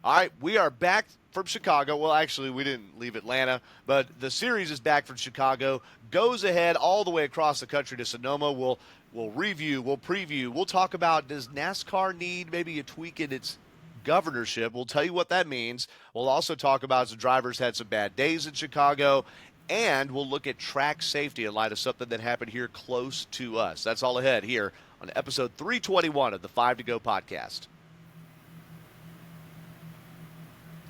All right, we are back from Chicago. Well, actually, we didn't leave Atlanta, but the series is back from Chicago. Goes ahead all the way across the country to Sonoma. We'll review, we'll preview, we'll talk about does NASCAR need maybe a tweak in its governorship. We'll tell you what that means. We'll also talk about some drivers had some bad days in Chicago, and we'll look at track safety in light of something that happened here close to us. That's all ahead here on episode 321 of the 5 to Go podcast.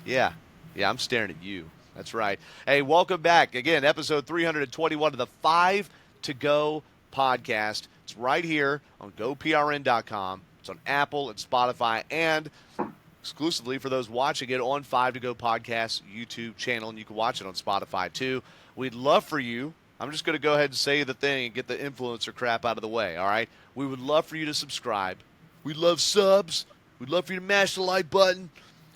Yeah. Yeah, I'm staring at you. That's right. Hey, welcome back. Again, episode 321 of the 5 to Go podcast. It's right here on GoPRN.com. It's on Apple and Spotify and exclusively for those watching it on 5 to Go podcast YouTube channel, and you can watch it on Spotify too. We'd love for you. I'm just going to go ahead and say the thing and get the influencer crap out of the way, all right? We would love for you to subscribe. We love subs. We'd love for you to mash the like button.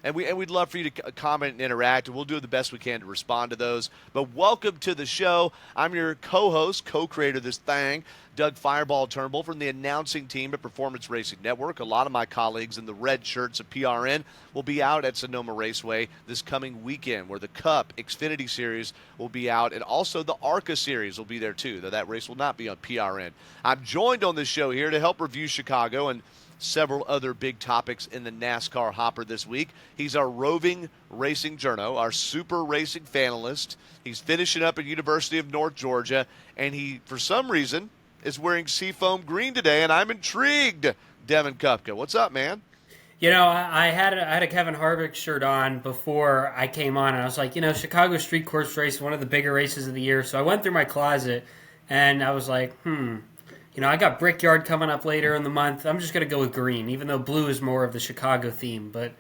And we'd love for you to comment and interact, and we'll do the best we can to respond to those. But welcome to the show. I'm your co-host, co-creator of this thing, Doug Fireball Turnbull from the announcing team at Performance Racing Network. A lot of my colleagues in the red shirts of PRN will be out at Sonoma Raceway this coming weekend, where the Cup Xfinity Series will be out, and also the ARCA Series will be there too, though that race will not be on PRN. I'm joined on this show here to help review Chicago and several other big topics in the NASCAR hopper this week. He's our roving racing journo, our super racing fanalist. He's finishing up at University of North Georgia, and he, for some reason, is wearing seafoam green today, and I'm intrigued. Devin Kupka, what's up, man? I had a Kevin Harvick shirt on before I came on, and I was like, Chicago Street Course Race, one of the bigger races of the year. So I went through my closet, and I was like, I got Brickyard coming up later in the month. I'm just going to go with green, even though blue is more of the Chicago theme. But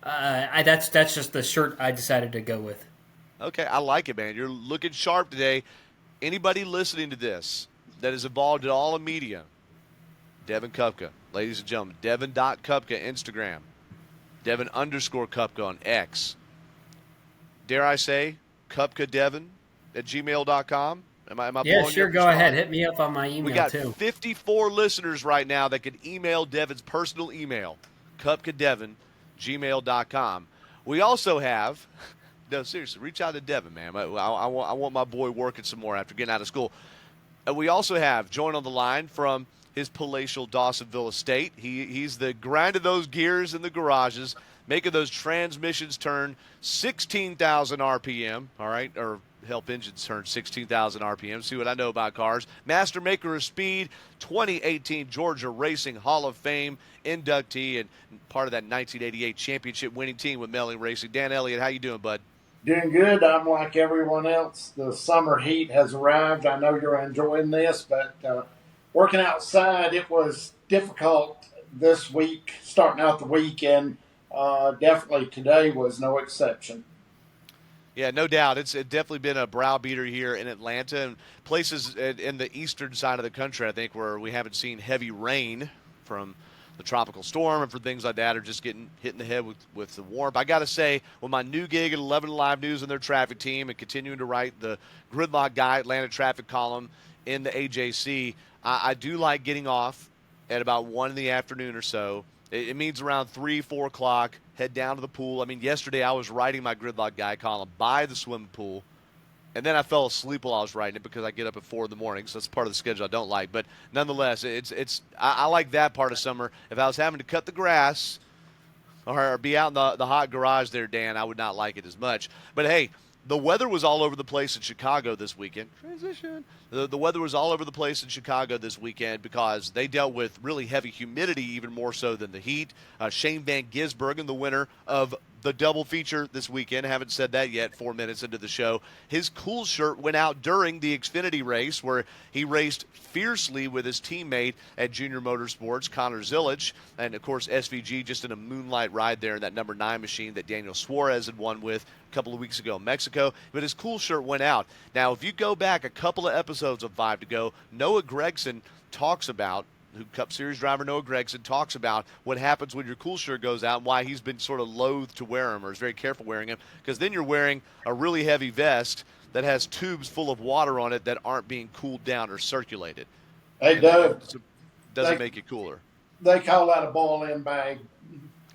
that's just the shirt I decided to go with. Okay, I like it, man. You're looking sharp today. Anybody listening to this that is involved in all of media, Devin Kupka, ladies and gentlemen, Devin.Kupka, Instagram, Devin_Kupka on X. Dare I say, Kupka Devin at gmail.com? Am I Yeah, blowing sure. your Go ahead. spot? Hit me up on my We email, got too. 54 listeners right now that can email Devin's personal email, cupcadevin@gmail.com. We also have, no, seriously, reach out to Devin, man. I want my boy working some more after getting out of school. We also have joined on the line from his palatial Dawsonville estate. He's the grind of those gears in the garages, making those transmissions turn 16,000 RPM, all right, or help engines turn 16,000 RPM. See what I know about cars. Master maker of speed, 2018 Georgia Racing Hall of Fame inductee, and part of that 1988 championship winning team with Melling Racing. Dan Elliott, how you doing, bud? Doing good. I'm like everyone else. The summer heat has arrived. I know you're enjoying this, but working outside, it was difficult this week, starting out the weekend. Definitely today was no exception. Yeah, no doubt. It's definitely been a brow beater here in Atlanta and places in the eastern side of the country, I think, where we haven't seen heavy rain from the tropical storm and for things like that, are just getting hit in the head with the warmth. I got to say, with my new gig at 11 Live News and their traffic team and continuing to write the Gridlock Guy Atlanta traffic column in the AJC, I do like getting off at about 1 in the afternoon or so. It means around 3, 4 o'clock, head down to the pool. I mean, yesterday I was writing my Gridlock Guy column by the swimming pool, and then I fell asleep while I was writing it because I get up at 4 in the morning, so that's part of the schedule I don't like. But nonetheless, I like that part of summer. If I was having to cut the grass or be out in the hot garage there, Dan, I would not like it as much. But, hey, the weather was all over the place in Chicago this weekend. Transition. The weather was all over the place in Chicago this weekend because they dealt with really heavy humidity, even more so than the heat. Shane Van Gisbergen, the winner of the double feature this weekend, haven't said that yet 4 minutes into the show. His cool shirt went out during the Xfinity race where he raced fiercely with his teammate at Junior Motorsports, Connor Zilic, and, of course, SVG just in a moonlight ride there in that number 9 machine that Daniel Suarez had won with a couple of weeks ago in Mexico. But his cool shirt went out. Now, if you go back a couple of episodes of 5 to Go, Noah Gragson talks about, who Cup Series driver Noah Gragson talks about what happens when your cool shirt goes out and why he's been sort of loath to wear them or is very careful wearing them, because then you're wearing a really heavy vest that has tubes full of water on it that aren't being cooled down or circulated. Hey, And Doug, doesn't they, make it cooler. they call that a boil-in bag.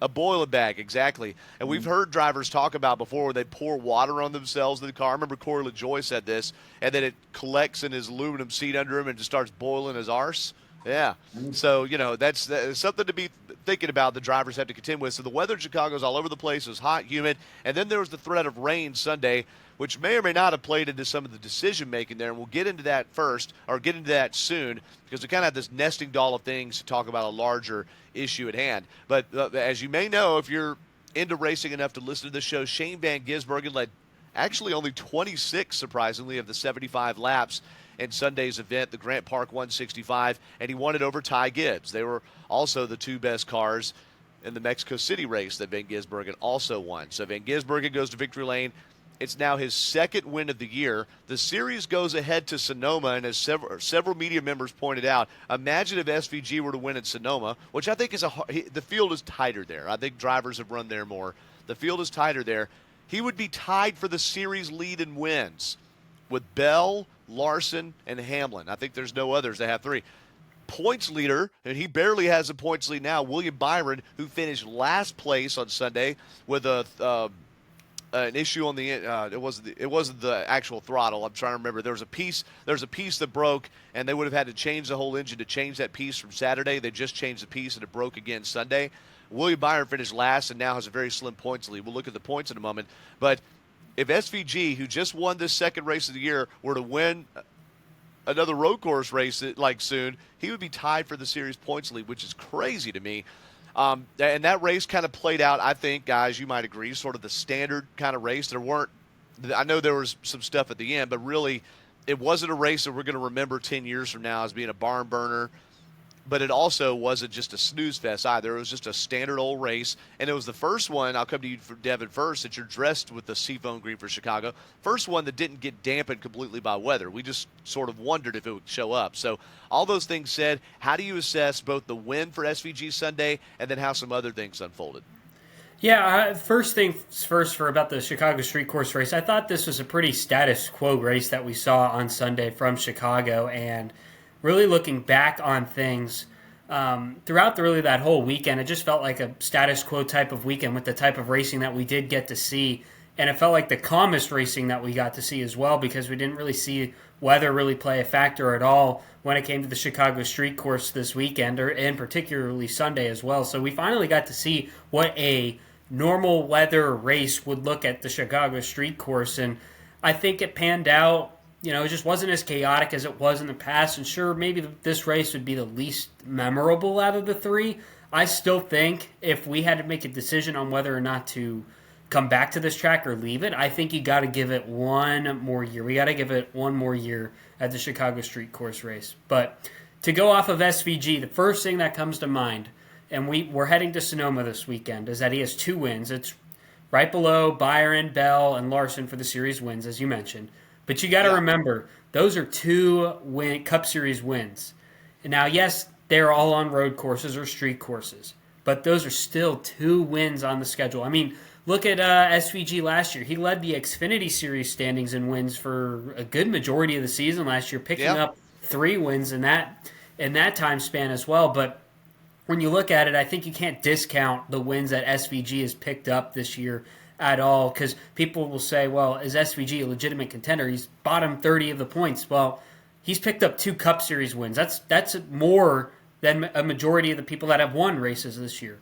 A boiler bag, exactly. And we've heard drivers talk about before where they pour water on themselves in the car. I remember Corey LaJoy said this, and then it collects in his aluminum seat under him and just starts boiling his arse. Yeah. So, that's something to be thinking about the drivers have to contend with. So the weather in Chicago is all over the place. It was hot, humid, and then there was the threat of rain Sunday, which may or may not have played into some of the decision-making there. And we'll get into that soon, because we kind of have this nesting doll of things to talk about a larger issue at hand. But as you may know, if you're into racing enough to listen to this show, Shane Van Gisbergen led actually only 26, surprisingly, of the 75 laps in Sunday's event, the Grant Park 165, and he won it over Ty Gibbs. They were also the two best cars in the Mexico City race that Van Gisbergen also won. So Van Gisbergen goes to victory lane. It's now his second win of the year. The series goes ahead to Sonoma, and as several media members pointed out, imagine if SVG were to win at Sonoma, which I think is the field is tighter there. I think drivers have run there more. The field is tighter there. He would be tied for the series lead in wins with Bell, Larson, and Hamlin. I think there's no others that have three. Points leader, and he barely has a points lead now, William Byron, who finished last place on Sunday with an issue on the it wasn't the actual throttle. I'm trying to remember. There's a piece that broke, and they would have had to change the whole engine to change that piece from Saturday. They just changed the piece, and it broke again Sunday. William Byron finished last and now has a very slim points lead. We'll look at the points in a moment. But if SVG, who just won this second race of the year, were to win another road course race like soon, he would be tied for the series points lead, which is crazy to me. And that race kind of played out, I think, guys, you might agree, sort of the standard kind of race. I know there was some stuff at the end, but really it wasn't a race that we're going to remember 10 years from now as being a barn burner. But it also wasn't just a snooze fest either. It was just a standard old race. And it was the first one, I'll come to you, for Devin, first, that you're dressed with the seafoam green for Chicago. First one that didn't get dampened completely by weather. We just sort of wondered if it would show up. So all those things said, how do you assess both the win for SVG Sunday and then how some other things unfolded? Yeah, first things first for about the Chicago Street Course race. I thought this was a pretty status quo race that we saw on Sunday from Chicago, and really looking back on things throughout that whole weekend, it just felt like a status quo type of weekend with the type of racing that we did get to see. And it felt like the calmest racing that we got to see as well, because we didn't really see weather really play a factor at all when it came to the Chicago Street Course this weekend, and particularly Sunday as well. So we finally got to see what a normal weather race would look at the Chicago Street Course. And I think it panned out. It just wasn't as chaotic as it was in the past. And sure, maybe this race would be the least memorable out of the three. I still think if we had to make a decision on whether or not to come back to this track or leave it, I think you got to give it one more year. We got to give it one more year at the Chicago Street Course race. But to go off of SVG, the first thing that comes to mind, and we're heading to Sonoma this weekend, is that he has 2 wins. It's right below Byron, Bell, and Larson for the series wins, as you mentioned. But you got to remember, those are 2 Cup Series wins. And now, yes, they're all on road courses or street courses, but those are still 2 wins on the schedule. I mean, look at SVG last year. He led the Xfinity Series standings in wins for a good majority of the season last year, picking up 3 wins in that time span as well. But when you look at it, I think you can't discount the wins that SVG has picked up this year at all, because people will say, well, is SVG a legitimate contender? He's bottom 30 of the points. Well, he's picked up 2 Cup Series wins. That's more than a majority of the people that have won races this year.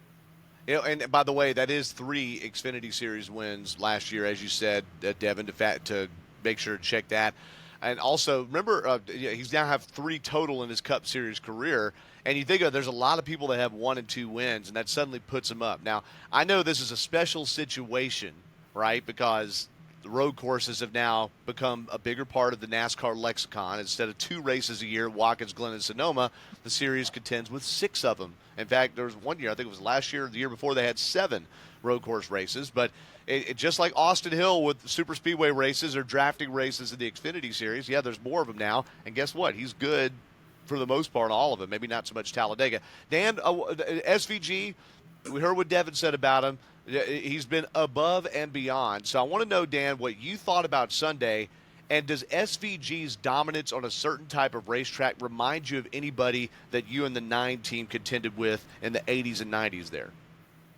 And by the way, that is 3 Xfinity Series wins last year, as you said, Devin, to make sure to check that. And also, remember, he's now have 3 total in his Cup Series career. And you think there's a lot of people that have 1 and 2 wins, and that suddenly puts him up. Now, I know this is a special situation, right, because the road courses have now become a bigger part of the NASCAR lexicon. Instead of 2 races a year, Watkins Glen and Sonoma, the series contends with 6 of them. In fact, there was one year, I think it was last year or the year before, they had 7 road course races. But it just like Austin Hill with super speedway races or drafting races in the Xfinity Series, yeah, there's more of them now. And guess what? He's good for the most part, all of them. Maybe not so much Talladega. Dan, SVG, we heard what Devin said about him. He's been above and beyond. So I want to know, Dan, what you thought about Sunday, and does SVG's dominance on a certain type of racetrack remind you of anybody that you and the 9 team contended with in the 80s and 90s there?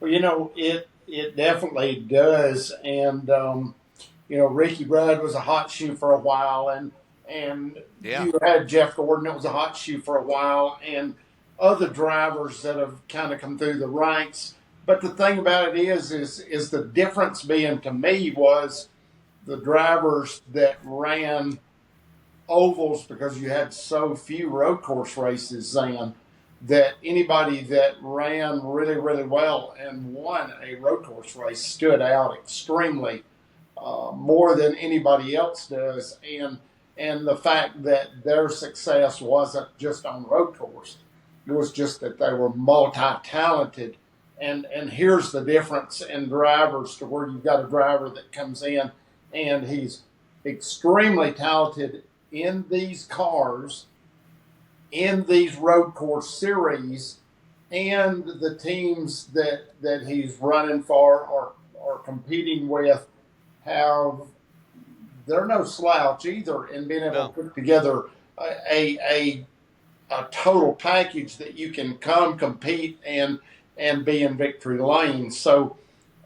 Well, it definitely does, and Ricky Rudd was a hot shoe for a while, and Yeah. you had Jeff Gordon that was a hot shoe for a while, and other drivers that have kind of come through the ranks. But the thing about it is the difference being to me was the drivers that ran ovals because you had so few road course races then that anybody that ran really, really well and won a road course race stood out extremely more than anybody else does. And the fact that their success wasn't just on road course, it was just that they were multi-talented. And here's the difference in drivers to where you've got a driver that comes in and he's extremely talented in these cars, in these road course series, and the teams that he's running for or competing with have they're no slouch either in being able No. to put together a total package that you can come compete and be in victory lane. So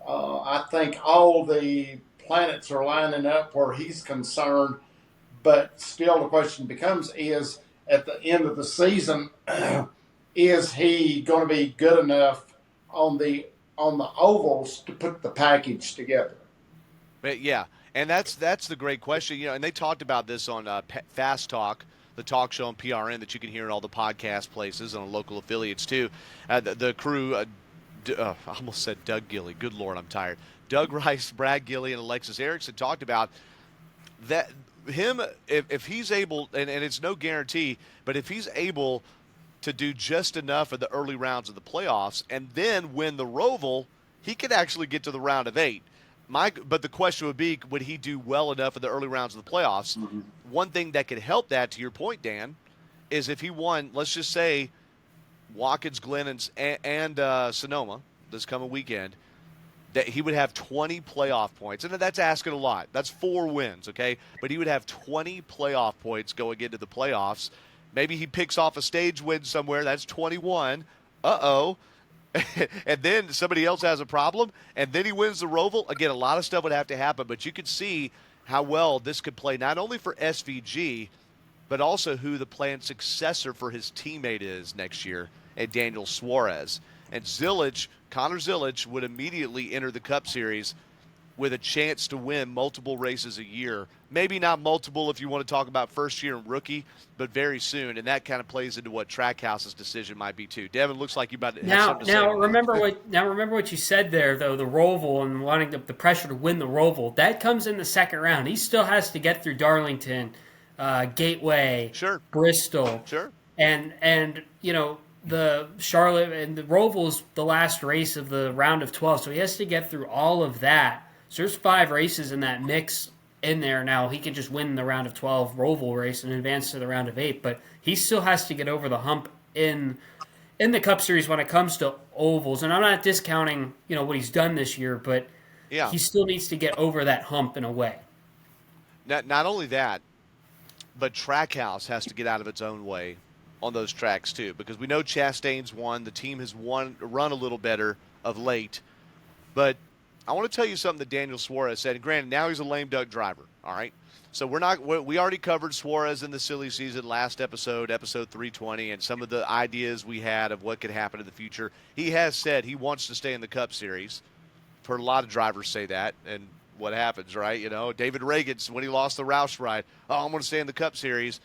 I think all the planets are lining up where he's concerned. But still, the question becomes: is at the end of the season, is he going to be good enough on the ovals to put the package together? But yeah, and that's the great question. And they talked about this on Fast Talk, the talk show on PRN that you can hear in all the podcast places and on local affiliates too. The crew, I almost said Doug Gilly. Good Lord, I'm tired. Doug Rice, Brad Gilly, and Alexis Erickson talked about that him if he's able, and it's no guarantee, but if he's able to do just enough of the early rounds of the playoffs and then win the Roval, he could actually get to the round of 8. But the question would be, would he do well enough in the early rounds of the playoffs? Mm-hmm. One thing that could help that, to your point, Dan, is if he won, let's just say, Watkins, Glen, and Sonoma this coming weekend, that he would have 20 playoff points. And that's asking a lot. That's 4 wins, okay? But he would have 20 playoff points going into the playoffs. Maybe he picks off a stage win somewhere. That's 21. Uh-oh. And then somebody else has a problem, and then he wins the Roval. Again, a lot of stuff would have to happen, but you could see how well this could play not only for SVG, but also who the planned successor for his teammate is next year, and Daniel Suarez. And Connor Zillage would immediately enter the Cup Series with a chance to win multiple races a year. Maybe not multiple if you want to talk about first year and rookie, but very soon. And that kind of plays into what Trackhouse's decision might be too. Devin, looks like you about to have something to say. Remember what you said there though, the Roval and wanting the pressure to win the Roval. That comes in the second round. He still has to get through Darlington, Gateway, Sure. Bristol. Sure. And the Charlotte and the Roval's the last race of the round of 12, so he has to get through all of that. So there's 5 races in that mix in there. Now he can just win the round of 12 Roval race and advance to the round of 8, but he still has to get over the hump in the Cup Series when it comes to ovals. And I'm not discounting what he's done this year, but Yeah. he still needs to get over that hump in a way. Not only that, but Trackhouse has to get out of its own way on those tracks too, because we know Chastain's won. The team has run a little better of late, but I want to tell you something that Daniel Suarez said. And granted, now he's a lame duck driver. All right, so we already covered Suarez in the silly season last episode 320, and some of the ideas we had of what could happen in the future. He has said he wants to stay in the Cup Series. I've heard a lot of drivers say that, and what happens, right? David Reagan's when he lost the Roush ride. Oh, I'm going to stay in the Cup Series.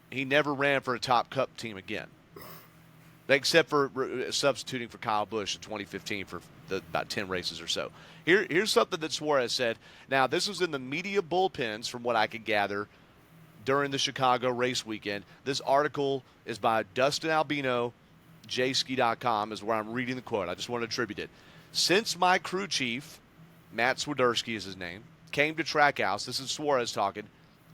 He never ran for a top Cup team again, except for substituting for Kyle Busch in 2015 for about 10 races or so. Here's something that Suarez said. Now, this was in the media bullpens, from what I could gather, during the Chicago race weekend. This article is by Dustin Albino, jski.com is where I'm reading the quote. I just want to attribute it. Since my crew chief, Matt Swiderski is his name, came to Trackhouse, this is Suarez talking,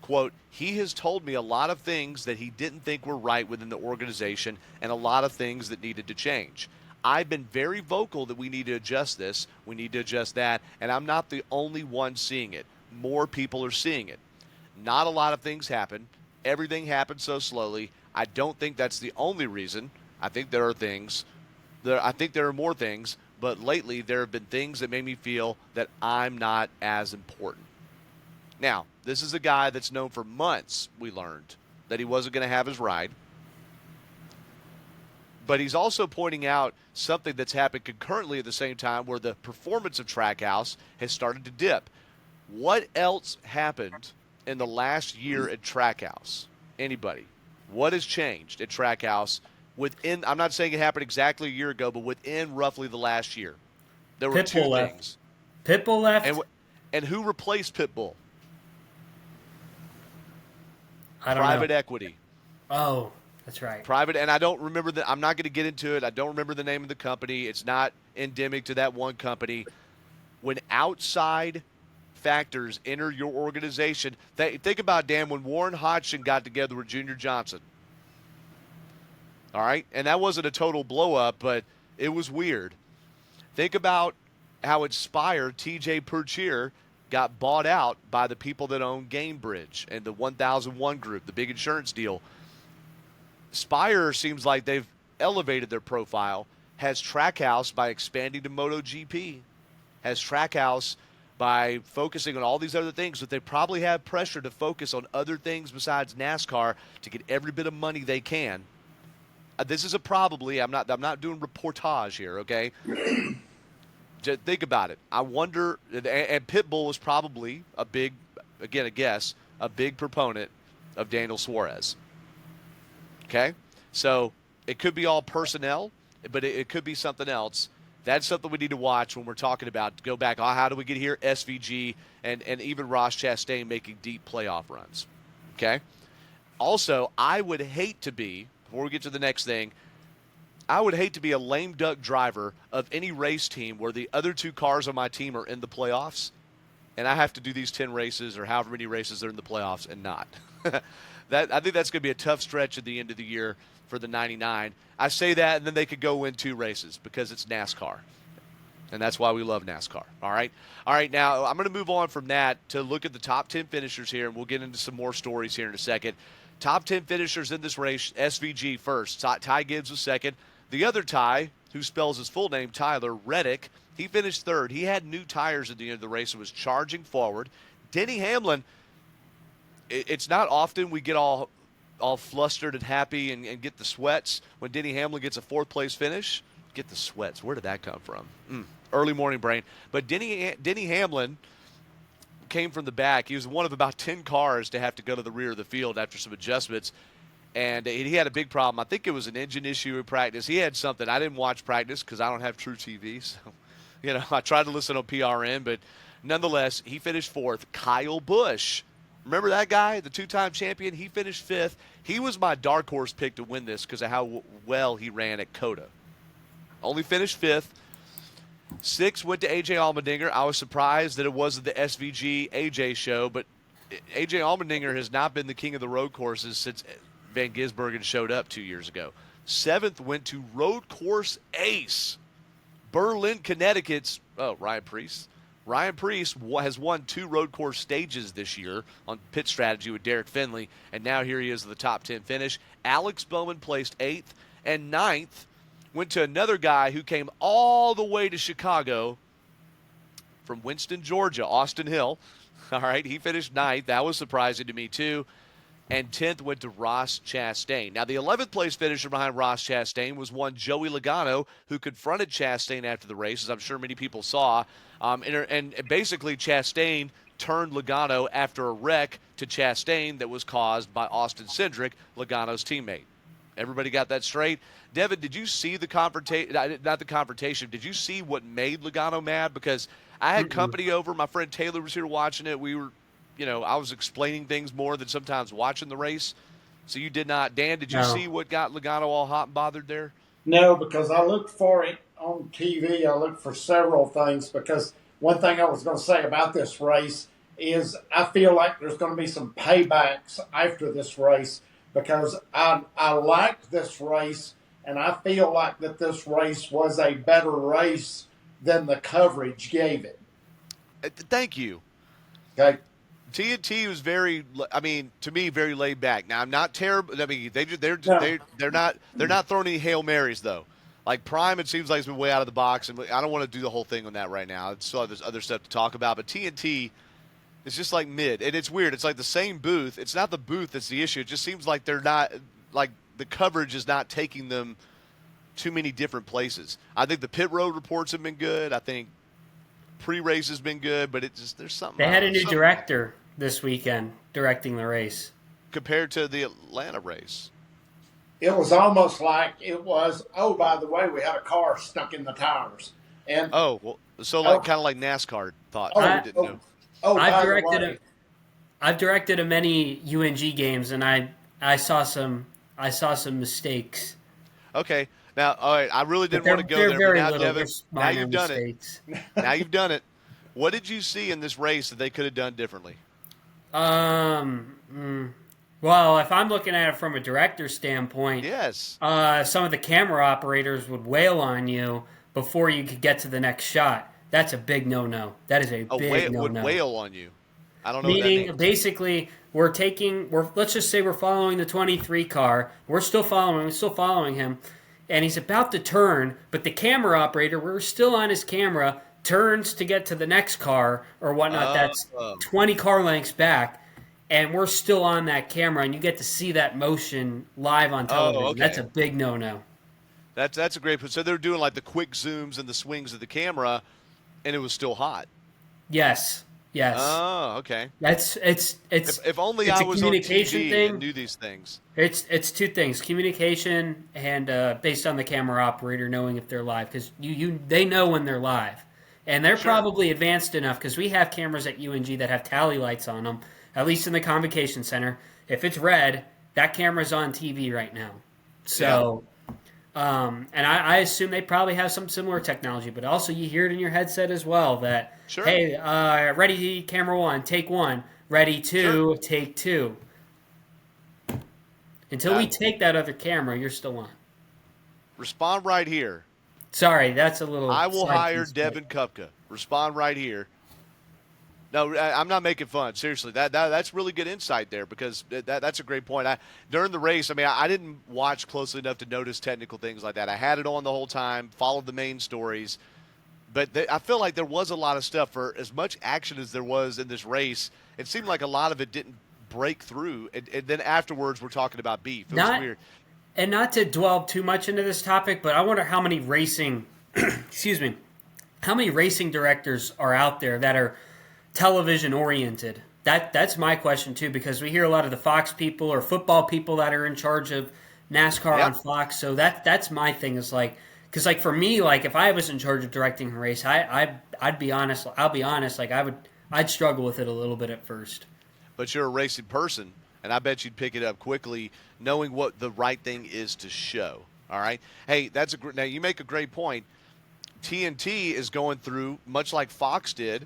quote, he has told me a lot of things that he didn't think were right within the organization and a lot of things that needed to change. I've been very vocal that we need to adjust this, we need to adjust that, and I'm not the only one seeing it. More people are seeing it. Not a lot of things happen. Everything happens so slowly. I don't think that's the only reason. I think there are things. I think there are more things, but lately there have been things that made me feel that I'm not as important. Now, this is a guy that's known for months, we learned, that he wasn't going to have his ride. But he's also pointing out something that's happened concurrently at the same time where the performance of Trackhouse has started to dip. What else happened in the last year at Trackhouse? Anybody? What has changed at Trackhouse within, I'm not saying it happened exactly a year ago, but within roughly the last year? There were two Pitbull left. things. Pitbull left. And who replaced Pitbull? I don't Private know. equity. Oh, that's right. Private, and I don't remember I'm not going to get into it. I don't remember the name of the company. It's not endemic to that one company. When outside factors enter your organization, think about, Dan, when Warren Hodgson got together with Junior Johnson. All right? And that wasn't a total blow up, but it was weird. Think about how Inspire, TJ Purcheer, got bought out by the people that own Gamebridge and the 1001 Group, the big insurance deal. Spire seems like they've elevated their profile. Has Trackhouse by expanding to MotoGP. Has Trackhouse by focusing on all these other things, but they probably have pressure to focus on other things besides NASCAR to get every bit of money they can. This is a probably. I'm not doing reportage here, okay? Just think about it. I wonder, and Pitbull was probably a big proponent of Daniel Suarez. Okay? So it could be all personnel, but it could be something else. That's something we need to watch when we're talking about, to go back, how do we get here? SVG and even Ross Chastain making deep playoff runs. Okay? Also, I would hate to be, before we get to the next thing, I would hate to be a lame duck driver of any race team where the other two cars on my team are in the playoffs, and I have to do these 10 races or however many races are in the playoffs and not. I think that's going to be a tough stretch at the end of the year for the 99. I say that, and then they could go win 2 races because it's NASCAR, and that's why we love NASCAR. All right. Now I'm going to move on from that to look at the top 10 finishers here, and we'll get into some more stories here in a second. Top 10 finishers in this race, SVG first. Ty Gibbs was second. The other Ty, who spells his full name, Tyler Reddick, he finished third. He had new tires at the end of the race and was charging forward. Denny Hamlin, it's not often we get all flustered and happy and get the sweats when Denny Hamlin gets a fourth-place finish. Get the sweats. Where did that come from? Early morning brain. But Denny Hamlin came from the back. He was one of about 10 cars to have to go to the rear of the field after some adjustments. And he had a big problem. I think it was an engine issue in practice. He had something. I didn't watch practice because I don't have True TV. So, I tried to listen on PRN. But nonetheless, he finished fourth. Kyle Busch. Remember that guy, the 2-time champion? He finished fifth. He was my dark horse pick to win this because of how well he ran at COTA. Only finished fifth. Sixth went to A.J. Allmendinger. I was surprised that it wasn't the SVG A.J. show, but A.J. Allmendinger has not been the king of the road courses since Van Gisbergen showed up 2 years ago. Seventh went to road course ace, Berlin, Connecticut's Ryan Preece. Ryan Preece has won 2 road course stages this year on pit strategy with Derek Finley, and now here he is at the top 10 finish. Alex Bowman placed 8th, and 9th went to another guy who came all the way to Chicago from Winston, Georgia, Austin Hill. All right, he finished 9th. That was surprising to me, too. And 10th went to Ross Chastain. Now, the 11th place finisher behind Ross Chastain was one Joey Logano, who confronted Chastain after the race, as I'm sure many people saw. And basically, Chastain turned Logano after a wreck to Chastain that was caused by Austin Cindric, Logano's teammate. Everybody got that straight? Devin, did you see the confrontation? Not the confrontation. Did you see what made Logano mad? Because I had company over. My friend Taylor was here watching it. We were, I was explaining things more than sometimes watching the race. So you did not. Dan, did you see what got Logano all hot and bothered there? No, because I looked for it on TV. I looked for several things because one thing I was going to say about this race is I feel like there's going to be some paybacks after this race because I liked this race and I feel like that this race was a better race than the coverage gave it. Thank you. Okay. TNT was to me, very laid back. Now I'm not terrible. I mean, they're not throwing any Hail Marys though. Like Prime, it seems like it's been way out of the box, and I don't want to do the whole thing on that right now. It's still there's other stuff to talk about, but TNT is just like mid, and it's weird. It's like the same booth. It's not the booth that's the issue. It just seems like they're not like the coverage is not taking them too many different places. I think the pit road reports have been good. I think pre-race has been good, but it just there's something. They I had don't a know, new something director this weekend directing the race. compared to the Atlanta race. It was almost like it was. Oh, by the way, we had a car stuck in the tires, and Oh well, so like oh, kind of like NASCAR thought. oh, Didn't oh, know. oh, I've by the directed way, I've directed a many UNG games, and I saw some mistakes. Okay, now all right. I really But didn't want to go they're there, but very now little. They're Devin, now minor you've done it. mistakes. Now you've done it. What did you see in this race that they could have done differently? Um, mm, well, if I'm looking at it from a director's standpoint, Yes. some of the camera operators would wail on you before you could get to the next shot. That's a big no-no. That is a A big whale would no-no. wail on you. I don't know what that Meaning, means. basically, let's just say we're following the 23 car. We're still following him, and he's about to turn, but the camera operator, we're still on his camera, turns to get to the next car or whatnot. That's Oh, 20 car lengths back, and we're still on that camera, and you get to see that motion live on oh, television. That's okay. a big no-no. That's a great. So they're doing like the quick zooms and the swings of the camera, and it was still hot. Yes, yes. Oh, okay. That's If only it's I a was on communication TV and thing. knew these things. It's two things: communication and based on the camera operator knowing if they're live, because they know when they're live, and they're Sure. probably advanced enough because we have cameras at UNG that have tally lights on them, at least in the convocation center. If it's red, that camera's on TV right now. Yeah. So, and I assume they probably have some similar technology, but also you hear it in your headset as well that Sure. hey, ready camera one, take one, ready Sure. two, take two. Until we Uh, take that other camera, you're still on. Respond right here. Sorry, that's a little I will side hire piece, but Devin Kupka. Respond right here. No, I'm not making fun. Seriously, that's really good insight there because that's a great point. During the race, I mean, I didn't watch closely enough to notice technical things like that. I had it on the whole time, followed the main stories, but I feel like there was a lot of stuff for as much action as there was in this race. It seemed like a lot of it didn't break through, and then afterwards we're talking about beef. It was not weird. and not to dwell too much into this topic, but I wonder how many racing excuse me, how many racing directors are out there that are television oriented? That's my question too, because we hear a lot of the Fox people or football people that are in charge of NASCAR on Yep. Fox. So that's my thing is like, because like for me, like if I was in charge of directing a race, I'd be honest. I'll be honest. Like I'd struggle with it a little bit at first. But you're a racing person, and I bet you'd pick it up quickly, knowing what the right thing is to show. All right. Hey, now you make a great point. TNT is going through much like Fox did.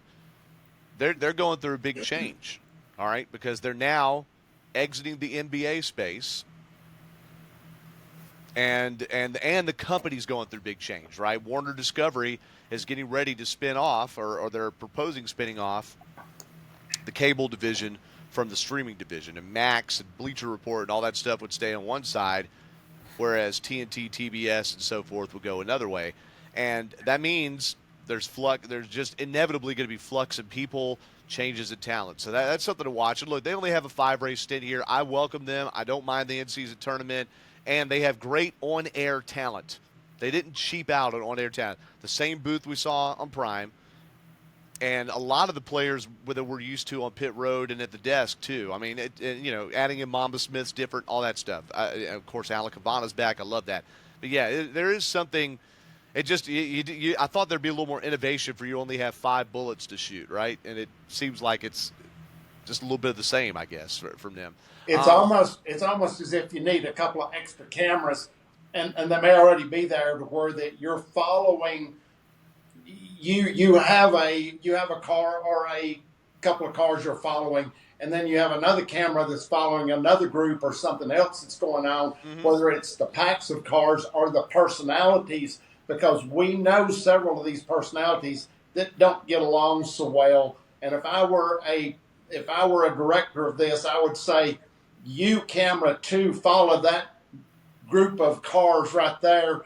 They're going through a big change. All right, because they're now exiting the NBA space, and the company's going through big change. Right. Warner Discovery is getting ready to spin off, or they're proposing spinning off the cable division from the streaming division, and Max and Bleacher Report and all that stuff would stay on one side, whereas TNT, TBS, and so forth would go another way. And that means there's just inevitably going to be flux in people, changes in talent. So that's something to watch. And look, they only have a 5-race stint here. I welcome them. I don't mind the in-season tournament, and they have great on-air talent. They didn't cheap out on on-air talent. The same booth we saw on Prime, and a lot of the players that we're used to on pit road and at the desk too. I mean, adding in Mamba Smith's different, all that stuff. Of course, Alec Cabana's back. I love that. But yeah, there is something. It just I thought there'd be a little more innovation for you only have 5 bullets to shoot, right? And it seems like it's just a little bit of the same, I guess, from them. it's almost as if you need a couple of extra cameras, and they may already be there to where that you're following. You have a car or a couple of cars you're following, and then you have another camera that's following another group or something else that's going on, Mm-hmm. whether it's the packs of cars or the personalities, because we know several of these personalities that don't get along so well. And if I were a director of this, I would say, you camera two, follow that group of cars right there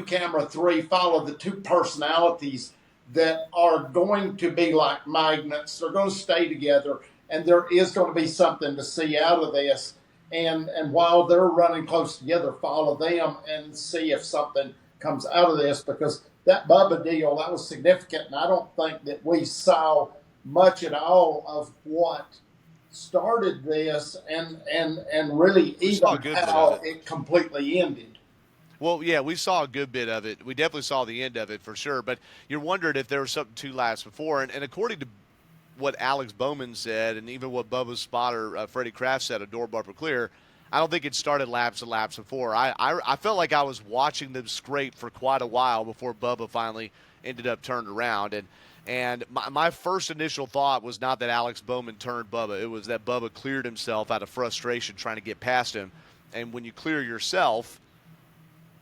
Camera 3 follow the two personalities that are going to be like magnets. They're going to stay together, and there is going to be something to see out of this. And while they're running close together, follow them and see if something comes out of this, because that Bubba deal, that was significant, and I don't think that we saw much at all of what started this and really We saw even a good bit of how it. it completely ended. Well, yeah, we saw a good bit of it. We definitely saw the end of it for sure. But you're wondering if there was something to last before. And according to what Alex Bowman said, and even what Bubba's spotter Freddie Kraft said, a door bumper clear, I don't think it started laps and laps before. I felt like I was watching them scrape for quite a while before Bubba finally ended up turned around. And my first initial thought was not that Alex Bowman turned Bubba. It was that Bubba cleared himself out of frustration trying to get past him. And when you clear yourself,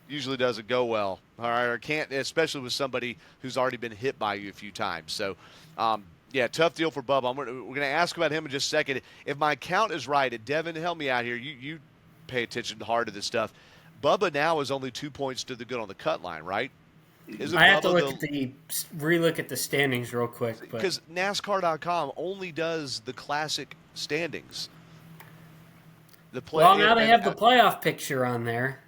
usually doesn't go well. All right, or can't, especially with somebody who's already been hit by you a few times. So, yeah, tough deal for Bubba. We're going to ask about him in just a second. If my count is right, and Devin, help me out here. You pay attention hard to this stuff. Bubba now is only 2 points to the good on the cut line, right? Isn't I have to Bubba relook at the standings real quick. because NASCAR.com only does the classic standings. Well, now they have the playoff picture on there,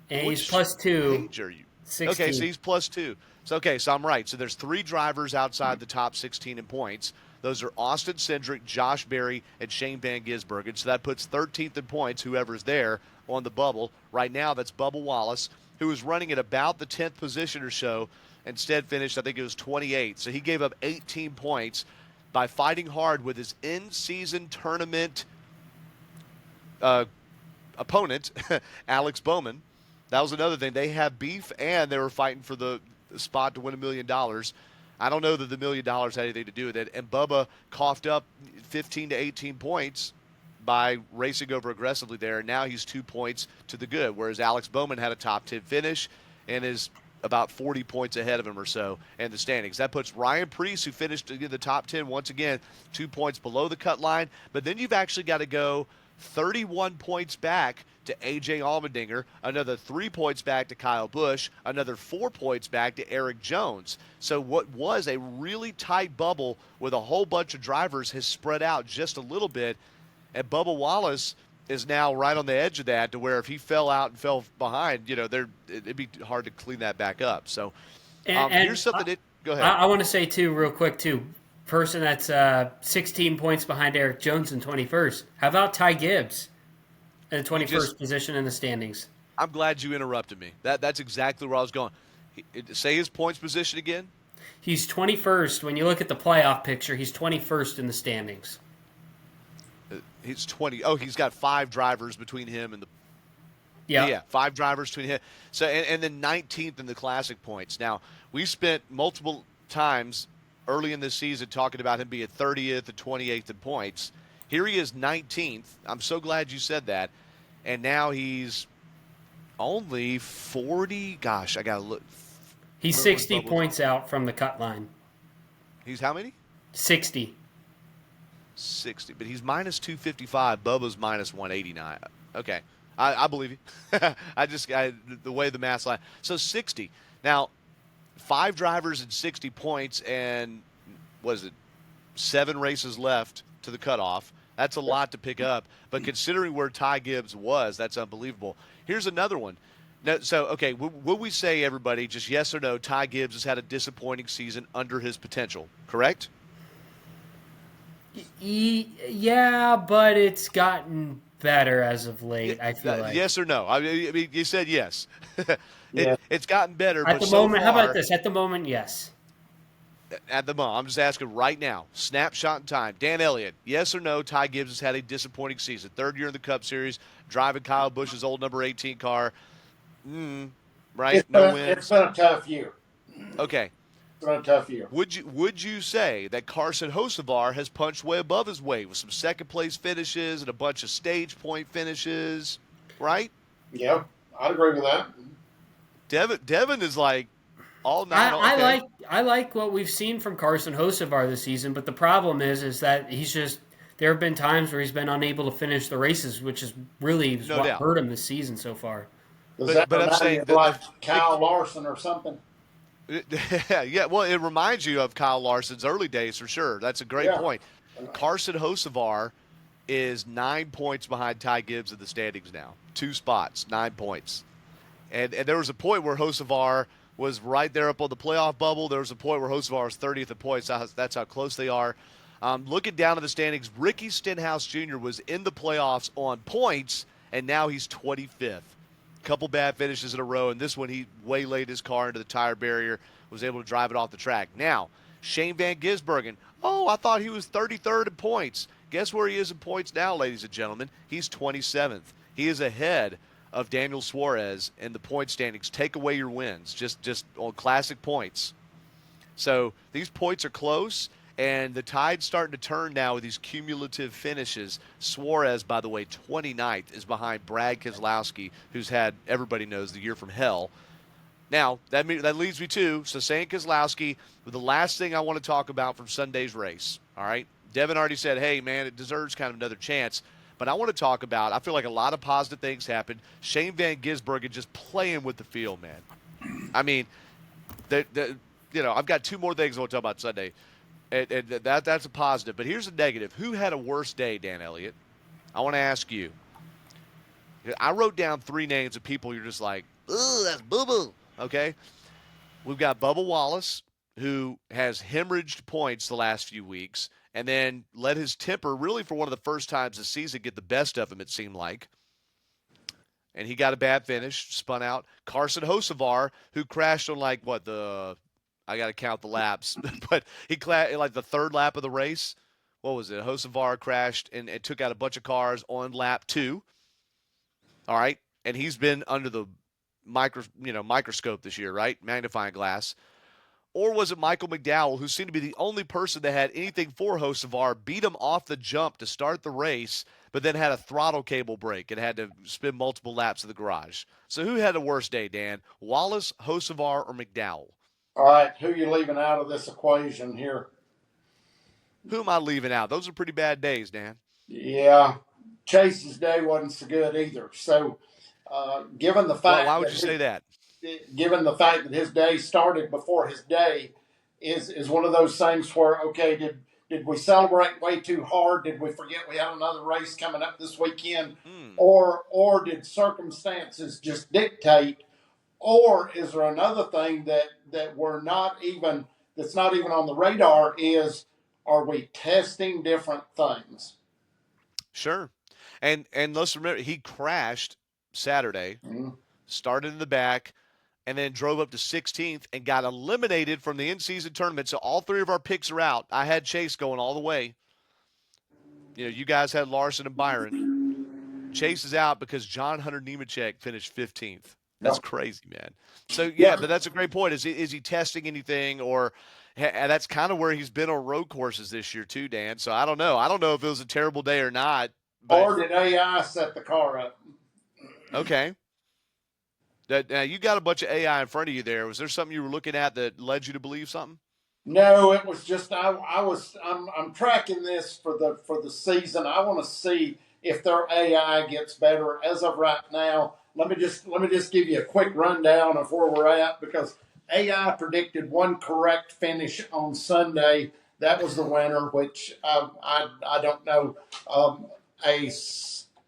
and he's Which +2. page are you? 16. Okay, so he's +2. So so I'm right. So there's 3 drivers outside the top 16 in points. Those are Austin Cindric, Josh Berry, and Shane Van Gisbergen. So that puts 13th in points, whoever's there on the bubble. Right now, that's Bubba Wallace, who was running at about the 10th position or so. Instead finished, I think it was 28. So he gave up 18 points by fighting hard with his in-season tournament opponent, Alex Bowman. That was another thing. They have beef, and they were fighting for the spot to win $1 million. I don't know that the $1 million had anything to do with it. And Bubba coughed up 15 to 18 points by racing over aggressively there. And now he's 2 points to the good, whereas Alex Bowman had a top 10 finish and is about 40 points ahead of him or so in the standings. That puts Ryan Preece, who finished in the top 10, once again, 2 points below the cut line. But then you've actually got to go 31 points back to A.J. Allmendinger, another 3 points back to Kyle Busch, another 4 points back to Eric Jones. So what was a really tight bubble with a whole bunch of drivers has spread out just a little bit, and Bubba Wallace is now right on the edge of that, to where if he fell out and fell behind, it'd be hard to clean that back up. So And here's something go ahead. I want to say, too, real quick, too, person that's 16 points behind Eric Jones in 21st. How about Ty Gibbs in the 21st position in the standings? I'm glad you interrupted me. That's exactly where I was going. Say his points position again. He's 21st. When you look at the playoff picture, he's 21st in the standings. He's 20. Oh, he's got 5 drivers between him and the. Yeah, 5 drivers between him. So and then 19th in the classic points. Now, we spent multiple times early in this season talking about him being 30th and 28th in points. Here he is 19th. I'm so glad you said that. And now he's only 40. Gosh, I got to look. He's 60 points out from the cut line. He's how many? 60. 60. But he's minus 255. Bubba's minus 189. Okay. I believe you. The way the math's line. So 60. Now, 5 drivers and 60 points, and was it 7 races left to the cutoff? That's a lot to pick up. But considering where Ty Gibbs was, that's unbelievable. Here's another one. Now, so, okay, will we say, everybody, just yes or no, Ty Gibbs has had a disappointing season under his potential, correct? Yeah, but it's gotten better as of late, I feel like. Yes or no? I mean, you said yes. Yeah. It's gotten better. At but the moment, so far, how about this? At the moment, yes. At the moment, I'm just asking right now. Snapshot in time. Dan Elliott, yes or no? Ty Gibbs has had a disappointing season. 3rd year in the Cup Series, driving Kyle Busch's old number 18 car. Right? No wins. It's been a tough year. Okay. It's been a tough year. Would you say that Carson Hocevar has punched way above his weight with some second place finishes and a bunch of stage point finishes? Right? Yeah, I'd agree with that. Devin is like all night. I like what we've seen from Carson Hocevar this season, but the problem is that he's just there have been times where he's been unable to finish the races, which is really what hurt him this season so far. Does that but I'm remind you saying of that like Kyle Larson or something? yeah, well, it reminds you of Kyle Larson's early days for sure. That's a great Yeah. point. Carson Hocevar is 9 points behind Ty Gibbs in the standings now. 2 spots, 9 points. And there was a point where Hocevar was right there up on the playoff bubble. There was a point where Hocevar was 30th in points. That's how close they are. Looking down at the standings, Ricky Stenhouse Jr. was in the playoffs on points, and now he's 25th. Couple bad finishes in a row, and this one he waylaid his car into the tire barrier, was able to drive it off the track. Now, Shane Van Gisbergen, I thought he was 33rd in points. Guess where he is in points now, ladies and gentlemen? He's 27th. He is ahead of Daniel Suarez in the point standings. Take away your wins, just on classic points. So these points are close, and the tide's starting to turn now with these cumulative finishes. Suarez, by the way, 29th, is behind Brad Keselowski, who's had, everybody knows, the year from hell. Now, that leads me to Sasan Keselowski, the last thing I want to talk about from Sunday's race. All right? Devin already said, hey, man, it deserves kind of another chance. But I want to talk about, I feel like a lot of positive things happened. Shane Van Gisbergen just playing with the field, man. I mean, I've got two more things I want to talk about Sunday. And that's a positive. But here's a negative. Who had a worse day, Dan Elliott? I want to ask you. I wrote down 3 names of people you're just like, ugh, that's boo-boo. Okay? We've got Bubba Wallace, who has hemorrhaged points the last few weeks, and then let his temper, really for one of the first times this season, get the best of him, it seemed like. And he got a bad finish, spun out. Carson Hocevar, who crashed on I got to count the laps, but he like the third lap of the race. What was it? Hocevar crashed and took out a bunch of cars on lap 2. All right, and he's been under the microscope this year, right? Magnifying glass. Or was it Michael McDowell, who seemed to be the only person that had anything for Hocevar, beat him off the jump to start the race, but then had a throttle cable break and had to spin multiple laps in the garage? So who had a worse day, Dan? Wallace, Hocevar, or McDowell? All right, who you leaving out of this equation here? Who am I leaving out? Those are pretty bad days, Dan. Yeah, Chase's day wasn't so good either. So, given the Well, fact why would you that say that? his day started before his day is one of those things where, okay, did we celebrate way too hard? Did we forget we had another race coming up this weekend, or did circumstances just dictate? Or is there another thing that we're not even that's not even on the radar? Are we testing different things? Sure. And let's remember, he crashed Saturday, Mm-hmm. started in the back, and then drove up to 16th and got eliminated from the in-season tournament. So all 3 of our picks are out. I had Chase going all the way. You guys had Larson and Byron. Chase is out because John Hunter Nemechek finished 15th. That's Yep. crazy, man. So, Yeah. yeah, but that's a great point. Is he testing anything, or that's kind of where he's been on road courses this year too, Dan. So I don't know. I don't know if it was a terrible day or not. But Or did AI set the car up? okay. Now you got a bunch of AI in front of you there. Was there something you were looking at that led you to believe something? No, it was just I'm tracking this for the season. I want to see if their AI gets better. As of right now, let me just give you a quick rundown of where we're at, because AI predicted one correct finish on Sunday. That was the winner, which I don't know. A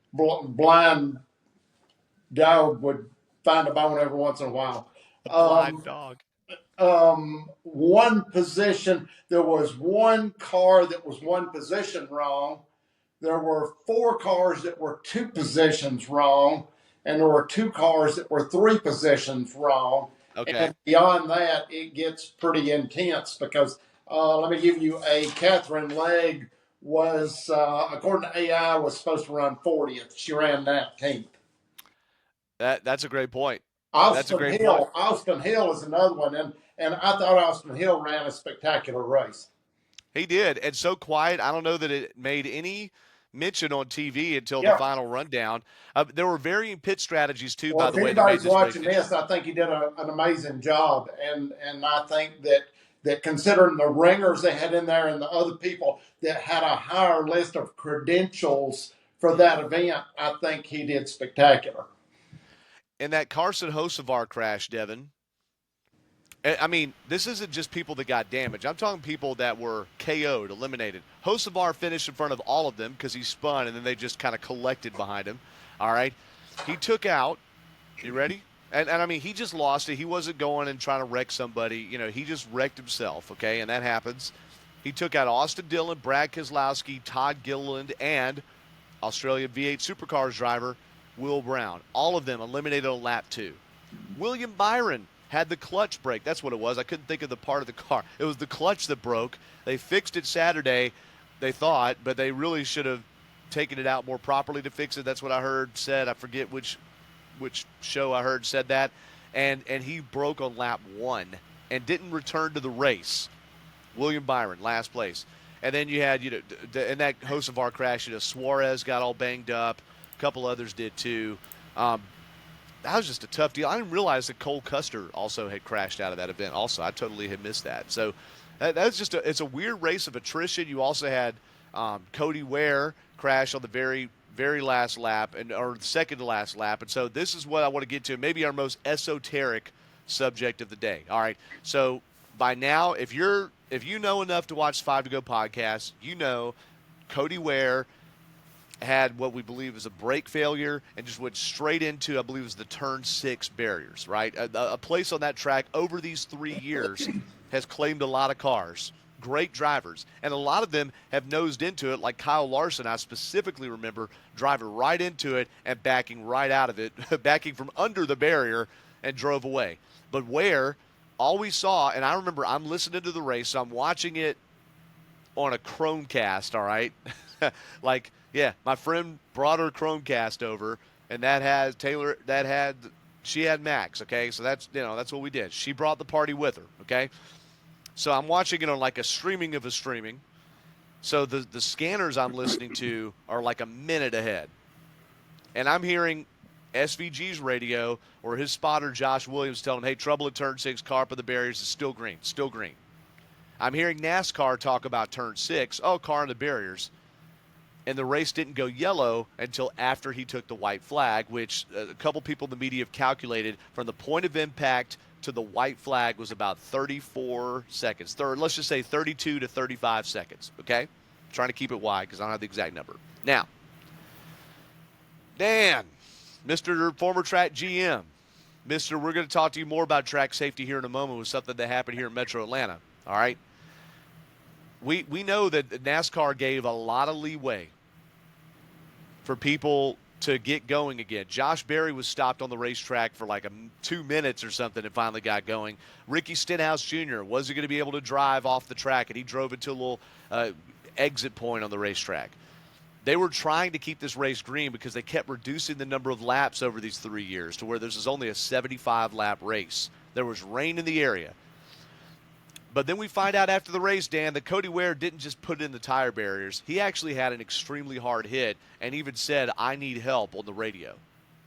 blind dog would find a bone every once in a while. A blind dog. One position, there was one car that was one position wrong. There were 4 cars that were 2 positions wrong, and there were 2 cars that were 3 positions wrong. Okay. And beyond that, it gets pretty intense, because let me give you Catherine Legg was, according to AI, was supposed to run 40th. She ran 19th. That's a great point. That's a great point. Austin Hill is another one, and I thought Austin Hill ran a spectacular race. He did, and so quiet. I don't know that it made any mention on TV until the Yeah. final rundown. There were varying pit strategies too, Well, by the if way. That made anybody's this watching race. this, I think he did an amazing job, and I think that considering the ringers they had in there and the other people that had a higher list of credentials for that event, I think he did spectacular. in that Carson Hocevar crash, Devin, I mean, this isn't just people that got damaged. I'm talking people that were KO'd, eliminated. Hocevar finished in front of all of them because he spun, and then they just kind of collected behind him. All right? He took out, you ready? And I mean, he just lost it. He wasn't going and trying to wreck somebody. You know, he just wrecked himself, okay? And that happens. He took out Austin Dillon, Brad Keselowski, Todd Gilliland, and Australian V8 Supercars driver Will Brown. All of them eliminated on lap 2. William Byron had the clutch break. That's what it was. I couldn't think of the part of the car. It was the clutch that broke. They fixed it Saturday, they thought, but they really should have taken it out more properly to fix it. That's what I heard said. I forget which show I heard said that. And he broke on lap 1 and didn't return to the race. William Byron, last place. And then you had, in that Hocevar crash, Suarez got all banged up. A couple others did too. That was just a tough deal. I didn't realize that Cole Custer also had crashed out of that event. Also, I totally had missed that. So that's just it's a weird race of attrition. You also had Cody Ware crash on the very, very last lap, or the second to last lap. And so this is what I want to get to, maybe our most esoteric subject of the day. All right. So by now, if you know enough to watch 5 to Go podcast, you know Cody Ware had what we believe is a brake failure and just went straight into, I believe it was the turn 6 barriers, right? A place on that track over these 3 years has claimed a lot of cars, great drivers, and a lot of them have nosed into it, like Kyle Larson. I specifically remember driving right into it and backing right out of it, backing from under the barrier and drove away. But Ware, all we saw, and I remember I'm listening to the race, so I'm watching it on a Chromecast, all right? Like, yeah, my friend brought her Chromecast over, and she had Max, okay? So that's what we did. She brought the party with her, okay? So I'm watching it on like a streaming of a streaming. So the scanners I'm listening to are like a minute ahead. And I'm hearing SVG's radio or his spotter, Josh Williams, telling him, hey, trouble at turn 6, car up at the barriers is still green, still green. I'm hearing NASCAR talk about turn 6, car on the barriers. And the race didn't go yellow until after he took the white flag, which a couple people in the media have calculated from the point of impact to the white flag was about 34 seconds. Let's just say 32 to 35 seconds, okay? I'm trying to keep it wide because I don't have the exact number. Now, Dan, Mr. Former Track GM, we're going to talk to you more about track safety here in a moment with something that happened here in Metro Atlanta, all right? We know that NASCAR gave a lot of leeway for people to get going again. Josh Berry was stopped on the racetrack for like 2 minutes or something and finally got going. Ricky Stenhouse Jr. wasn't going to be able to drive off the track, and he drove into a little exit point on the racetrack. They were trying to keep this race green because they kept reducing the number of laps over these 3 years to where this is only a 75-lap race. There was rain in the area. But then we find out after the race, Dan, that Cody Ware didn't just put it in the tire barriers. He actually had an extremely hard hit and even said, I need help on the radio.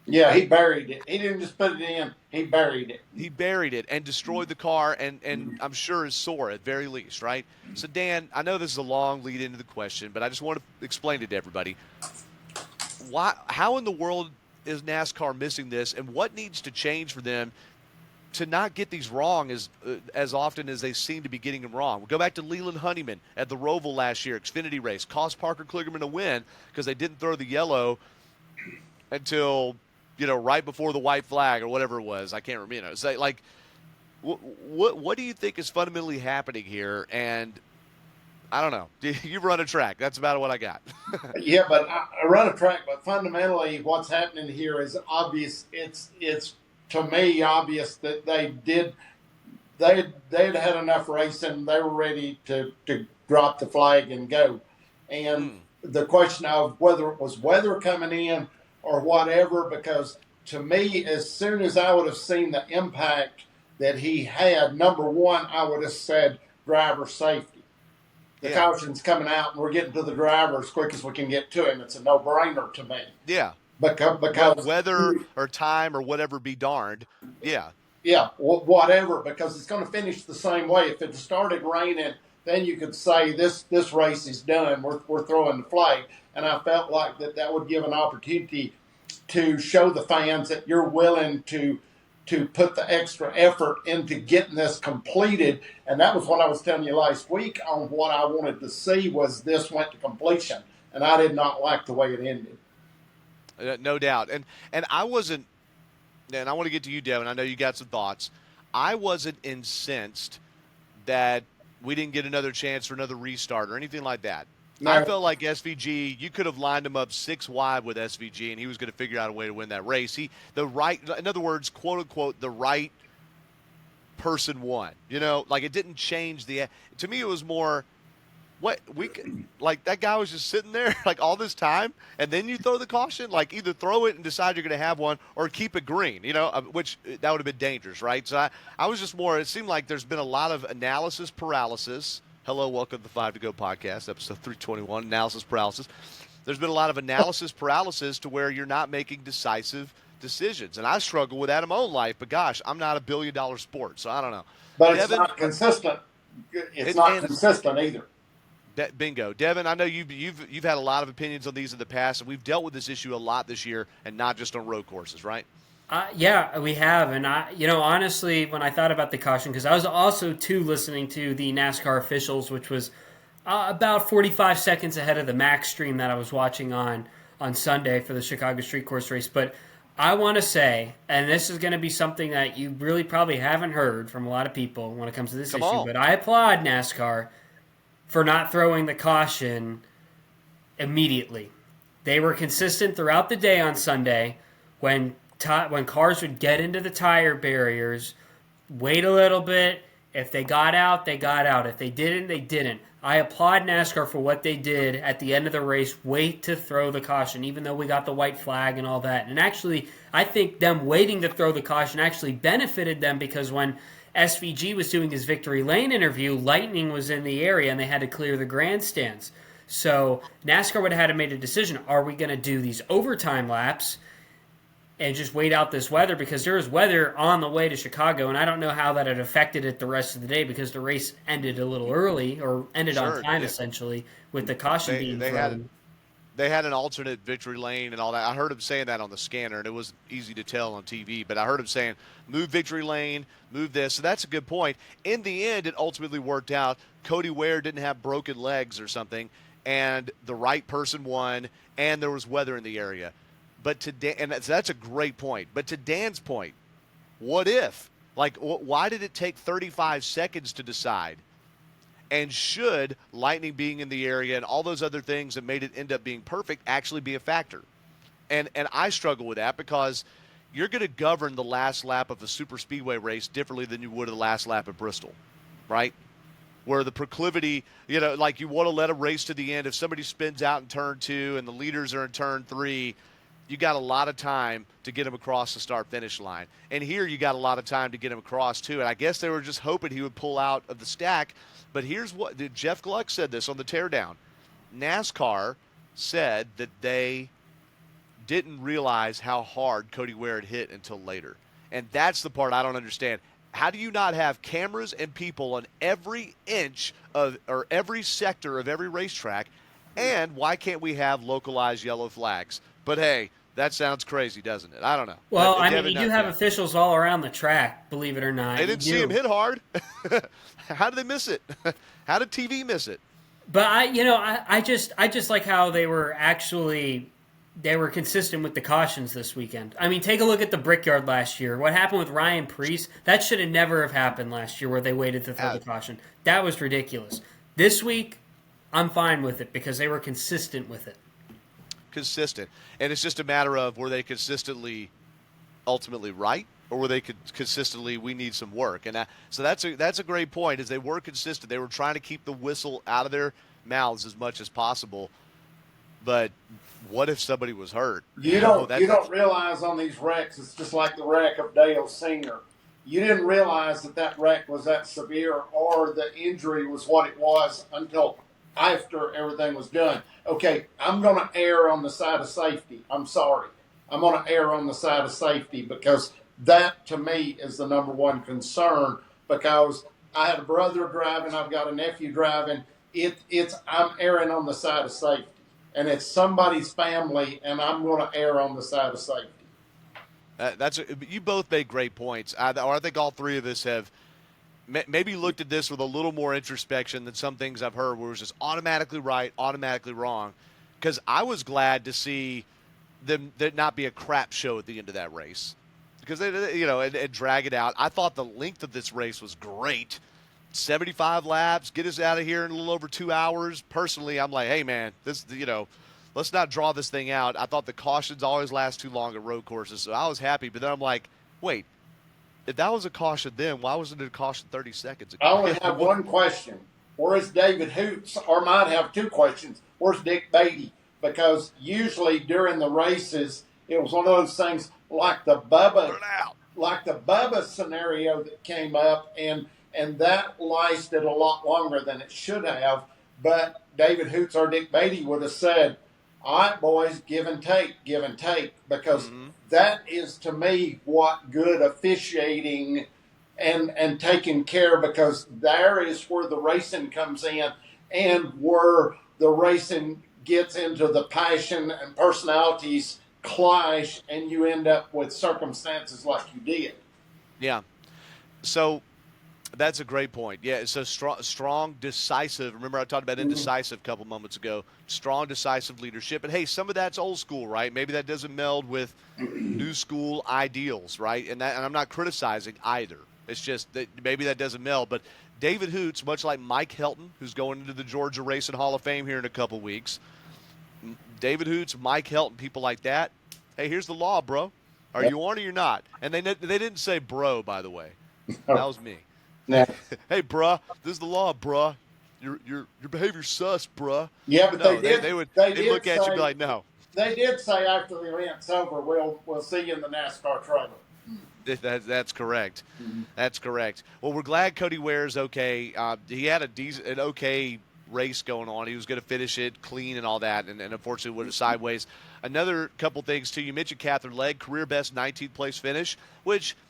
Yeah, he buried it. He didn't just put it in. He buried it. He buried it and destroyed the car and I'm sure is sore at very least, right? So, Dan, I know this is a long lead into the question, but I just want to explain it to everybody. How in the world is NASCAR missing this, and what needs to change for them to not get these wrong as often as they seem to be getting them wrong? We'll go back to Leland Honeyman at the Roval last year, Xfinity race. Cost Parker Kligerman a win because they didn't throw the yellow until, right before the white flag or whatever it was. I can't remember. So, like, what do you think is fundamentally happening here? And I don't know. You've run a track. That's about what I got. Yeah, but I run a track. But fundamentally, what's happening here is obvious. It's to me obvious that they'd had enough racing. They were ready to drop the flag and go. And the question of whether it was weather coming in or whatever, because to me, as soon as I would have seen the impact that he had, number one, I would have said driver safety. The caution's coming out, and we're getting to the driver as quick as we can get to him. It's a no-brainer to me. Yeah. Because weather or time or whatever be darned. Yeah. Yeah, whatever, because it's going to finish the same way. If it started raining, then you could say this race is done. We're throwing the flag. And I felt like that would give an opportunity to show the fans that you're willing to put the extra effort into getting this completed. And that was what I was telling you last week on what I wanted to see was this went to completion. And I did not like the way it ended. No doubt. And I wasn't, and I want to get to you, Devin. I know you got some thoughts. I wasn't incensed that we didn't get another chance for another restart or anything like that. No. I felt like SVG, you could have lined him up 6 wide with SVG, and he was going to figure out a way to win that race. In other words, quote unquote, the right person won. Like it didn't change to me, it was more, like that guy was just sitting there like all this time, and then you throw the caution, like either throw it and decide you're going to have one or keep it green, which that would have been dangerous, right? So I was just more, it seemed like there's been a lot of analysis paralysis. Hello, welcome to the 5 to Go podcast, episode 321, analysis paralysis. There's been a lot of analysis paralysis to where you're not making decisive decisions. And I struggle with that in my own life, but gosh, I'm not a billion-dollar sport, so I don't know. But Devin, it's not consistent. It's not consistent either. Bingo. Devin, I know you've had a lot of opinions on these in the past, and we've dealt with this issue a lot this year, and not just on road courses, right? Yeah, we have. And, honestly, when I thought about the caution, because I was also, too, listening to the NASCAR officials, which was about 45 seconds ahead of the Max stream that I was watching on Sunday for the Chicago Street Course race. But I want to say, and this is going to be something that you really probably haven't heard from a lot of people when it comes to this issue, but I applaud NASCAR for not throwing the caution immediately. They were consistent throughout the day on Sunday when cars would get into the tire barriers, wait a little bit. If they got out, they got out. If they didn't, they didn't. I applaud NASCAR for what they did at the end of the race, wait to throw the caution, even though we got the white flag and all that. And actually, I think them waiting to throw the caution actually benefited them because when SVG was doing his victory lane interview, lightning was in the area and they had to clear the grandstands. So NASCAR would have had to make a decision. Are we going to do these overtime laps and just wait out this weather? Because there was weather on the way to Chicago, and I don't know how that had affected it the rest of the day because the race ended a little early or ended on time, essentially, with the caution being thrown. They had an alternate victory lane and all that. I heard him saying that on the scanner, and it was easy to tell on TV. But I heard him saying, move victory lane, move this. So that's a good point. In the end, it ultimately worked out. Cody Ware didn't have broken legs or something, and the right person won, and there was weather in the area. But and that's a great point. But to Dan's point, what if? Like, why did it take 35 seconds to decide? And should lightning being in the area and all those other things that made it end up being perfect actually be a factor? And I struggle with that because you're going to govern the last lap of a super speedway race differently than you would the last lap at Bristol, right? Where the proclivity, like you want to let a race to the end. If somebody spins out in turn 2 and the leaders are in turn 3, you got a lot of time to get him across the start-finish line. And here you got a lot of time to get him across, too. And I guess they were just hoping he would pull out of the stack. But here's what Jeff Gluck said this on the teardown. NASCAR said that they didn't realize how hard Cody Ware had hit until later. And that's the part I don't understand. How do you not have cameras and people on every inch of or every sector of every racetrack? And why can't we have localized yellow flags? But hey, that sounds crazy, doesn't it? I don't know. Well, I mean, you do have officials all around the track, believe it or not. They didn't see him hit hard. How did they miss it? How did TV miss it? But I just like how they were consistent with the cautions this weekend. I mean, take a look at the Brickyard last year. What happened with Ryan Preece? That should have never have happened last year where they waited to throw the caution. That was ridiculous. This week, I'm fine with it because they were consistent with it. Consistent. And it's just a matter of were they consistently ultimately right or were they consistently we need some work? And so that's a great point is they were consistent. They were trying to keep the whistle out of their mouths as much as possible. But what if somebody was hurt? You don't realize on these wrecks, it's just like the wreck of Dale Singer. You didn't realize that wreck was that severe or the injury was what it was until after everything was done. Okay, I'm going to err on the side of safety. I'm sorry. I'm going to err on the side of safety because that, to me, is the number one concern because I had a brother driving. I've got a nephew driving. I'm erring on the side of safety. and it's somebody's family, and I'm going to err on the side of safety. You both make great points. I think all three of us have maybe looked at this with a little more introspection than some things I've heard where it was just automatically right, automatically wrong. Because I was glad to see them there not be a crap show at the end of that race. Because and drag it out. I thought the length of this race was great. 75 laps, get us out of here in a little over 2 hours. Personally, I'm like, hey man, let's not draw this thing out. I thought the cautions always last too long at road courses, so I was happy. But then I'm like, wait, if that was a caution then, why wasn't it a caution 30 seconds ago? I only have one question. Where's David Hoots? Or might have two questions. Where's Dick Beatty? Because usually during the races, it was one of those things like the Bubba scenario that came up, and that lasted a lot longer than it should have. But David Hoots or Dick Beatty would have said, all right, boys, give and take, because that is to me what good officiating and taking care, because there is where the racing comes in and where the racing gets into the passion and personalities clash, and you end up with circumstances like you did. Yeah. So that's a great point. Yeah, so strong, decisive. Remember I talked about indecisive a couple moments ago. Strong, decisive leadership. And, hey, some of that's old school, right? Maybe that doesn't meld with new school ideals, right? And I'm not criticizing either. It's just that maybe that doesn't meld. But David Hoots, much like Mike Helton, who's going into the Georgia Racing Hall of Fame here in a couple weeks, David Hoots, Mike Helton, people like that, hey, here's the law, bro. Are you on or you're not? And they didn't say bro, by the way. That was me. Yeah. Hey, bruh, this is the law, bruh. Your behavior's sus, bruh. Yeah, but no, they'd look at you and be like, no. They did say after the event's over, we'll see you in the NASCAR trailer. That's correct. That's correct. Well, we're glad Cody Ware's okay. He had an okay race going on. He was going to finish it clean and all that, and unfortunately went sideways. Another couple things, too. You mentioned Catherine Legg, career best 19th place finish, which –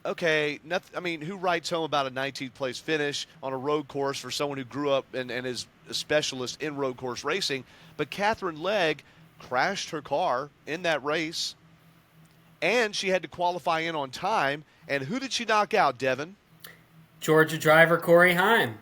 okay, I mean, who writes home about a 19th place finish on a road course for someone who grew up and is a specialist in road course racing? But Catherine Legg crashed her car in that race, and she had to qualify in on time. And who did she knock out, Devin? Georgia driver Corey Heim.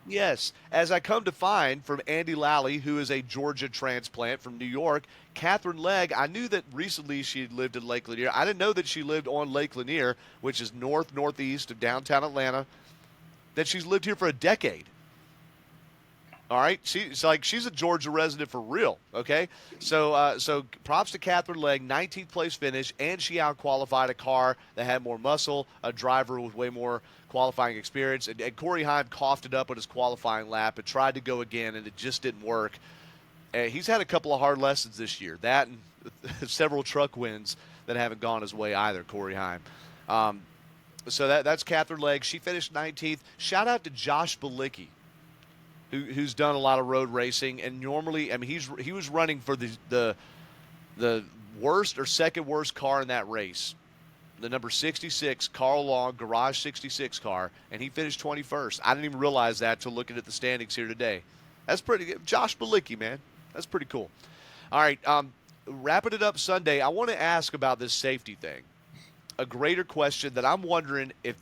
Yes, as I come to find from Andy Lally, who is a Georgia transplant from New York, Catherine Legg, I knew that recently she had lived in Lake Lanier. I didn't know that she lived on Lake Lanier, which is northeast of downtown Atlanta, that she's lived here for a decade. All right, she's a Georgia resident for real. Okay, so props to Catherine Legg, 19th place finish, and she outqualified a car that had more muscle, a driver with way more qualifying experience, and Corey Heim coughed it up on his qualifying lap and tried to go again, and it just didn't work. He's had a couple of hard lessons this year, that and several truck wins that haven't gone his way either. Corey Heim. So that's Catherine Legg. She finished 19th. Shout out to Josh Balicki, who's done a lot of road racing, and normally, I mean, he was running for the worst or second worst car in that race, the number 66 Carl Long Garage 66 car, and he finished 21st. I didn't even realize that till looking at the standings here today. That's pretty good. Josh Balicki, man, that's pretty cool. All right, wrapping it up Sunday, I want to ask about this safety thing. A greater question that I'm wondering if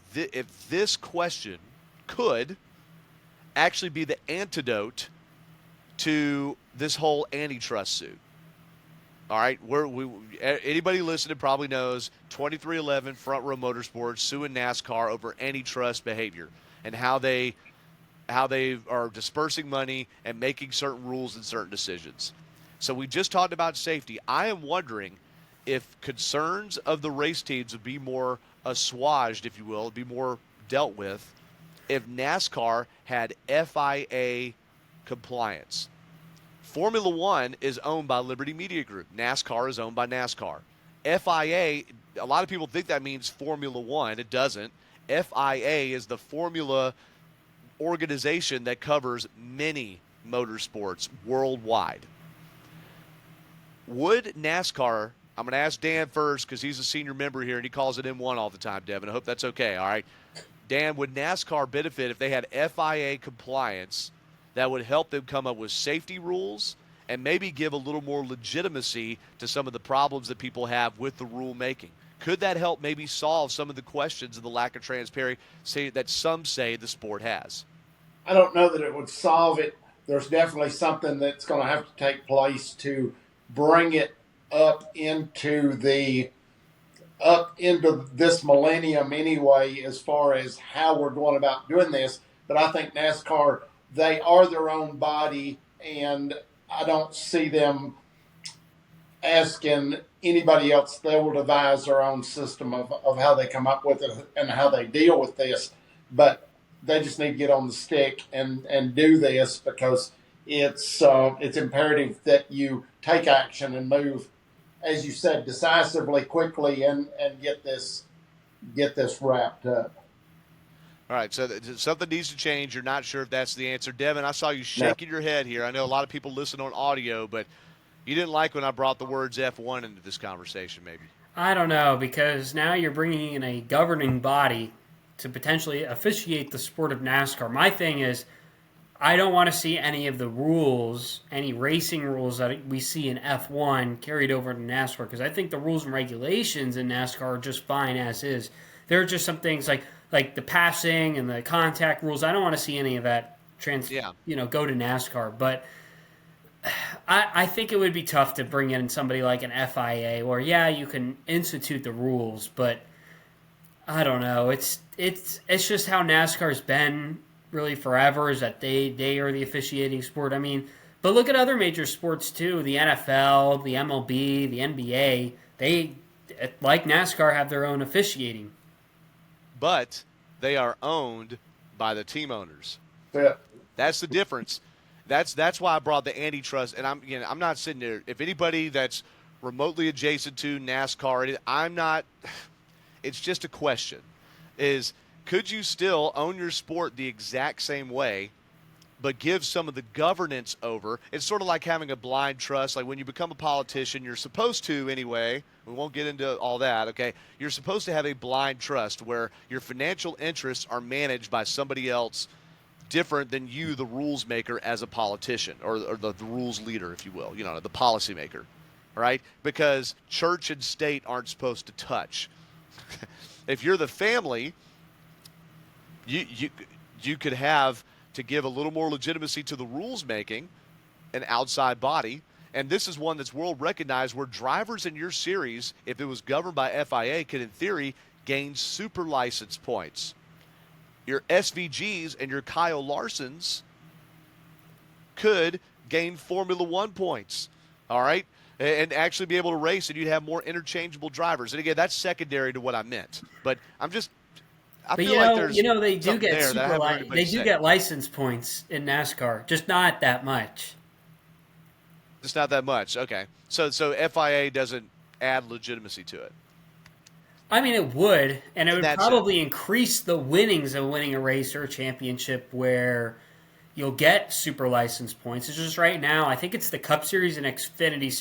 this question could actually be the antidote to this whole antitrust suit. All right, anybody listening probably knows 2311 Front Row Motorsports suing NASCAR over antitrust behavior and how they are dispersing money and making certain rules and certain decisions. So we just talked about safety. I am wondering if concerns of the race teams would be more assuaged, if you will, be more dealt with if NASCAR had FIA compliance. Formula One is owned by Liberty Media Group. NASCAR is owned by NASCAR. FIA, a lot of people think that means Formula One. It doesn't. FIA is the formula organization that covers many motorsports worldwide. Would NASCAR, I'm going to ask Dan first because he's a senior member here and he calls it M1 all the time, Devin. I hope that's okay, all right? Dan, would NASCAR benefit if they had FIA compliance that would help them come up with safety rules and maybe give a little more legitimacy to some of the problems that people have with the rule making? Could that help maybe solve some of the questions of the lack of transparency that some say the sport has? I don't know that it would solve it. There's definitely something that's going to have to take place to bring it up into the up into this millennium anyway, as far as how we're going about doing this. But I think NASCAR, they are their own body, and I don't see them asking anybody else. They will devise their own system of how they come up with it and how they deal with this. But they just need to get on the stick and do this, because it's imperative that you take action and move, as you said, decisively, quickly, and get this wrapped up. All right, so something needs to change. You're not sure if that's the answer. Devin, I saw you shaking your head here. I know a lot of people listen on audio, but you didn't like when I brought the words F1 into this conversation, maybe. I don't know, because now you're bringing in a governing body to potentially officiate the sport of NASCAR. My thing is, I don't want to see any of the rules, any racing rules that we see in F1 carried over to NASCAR, because I think the rules and regulations in NASCAR are just fine as is. There are just some things like the passing and the contact rules. I don't want to see any of that go to NASCAR. But I think it would be tough to bring in somebody like an FIA, or you can institute the rules, but I don't know. It's just how NASCAR's been really forever, is that they are the officiating sport. I mean, but look at other major sports too. The NFL, the MLB, the NBA, they, like NASCAR, have their own officiating. But they are owned by the team owners. Yeah. That's the difference. That's why I brought the antitrust. And I'm not sitting there. If anybody that's remotely adjacent to NASCAR, I'm not. It's just a question. Could you still own your sport the exact same way, but give some of the governance over? It's sort of like having a blind trust. Like when you become a politician, you're supposed to anyway. We won't get into all that, okay? You're supposed to have a blind trust where your financial interests are managed by somebody else different than you, the rules maker, as a politician, or the rules leader, if you will, the policy maker, right? Because church and state aren't supposed to touch. If you're the family, you could have, to give a little more legitimacy to the rules making, an outside body. And this is one that's world recognized, where drivers in your series, if it was governed by FIA, could in theory gain super license points. Your SVGs and your Kyle Larsons could gain Formula One points, all right? And actually be able to race, and you'd have more interchangeable drivers. And again, that's secondary to what I meant. But I feel like there's they do get they do get license points in NASCAR, just not that much. It's not that much. Okay. So FIA doesn't add legitimacy to it. I mean, it would, and it would probably increase the winnings of winning a race or a championship, where you'll get super license points. It's just right now, I think it's the Cup Series and Xfinity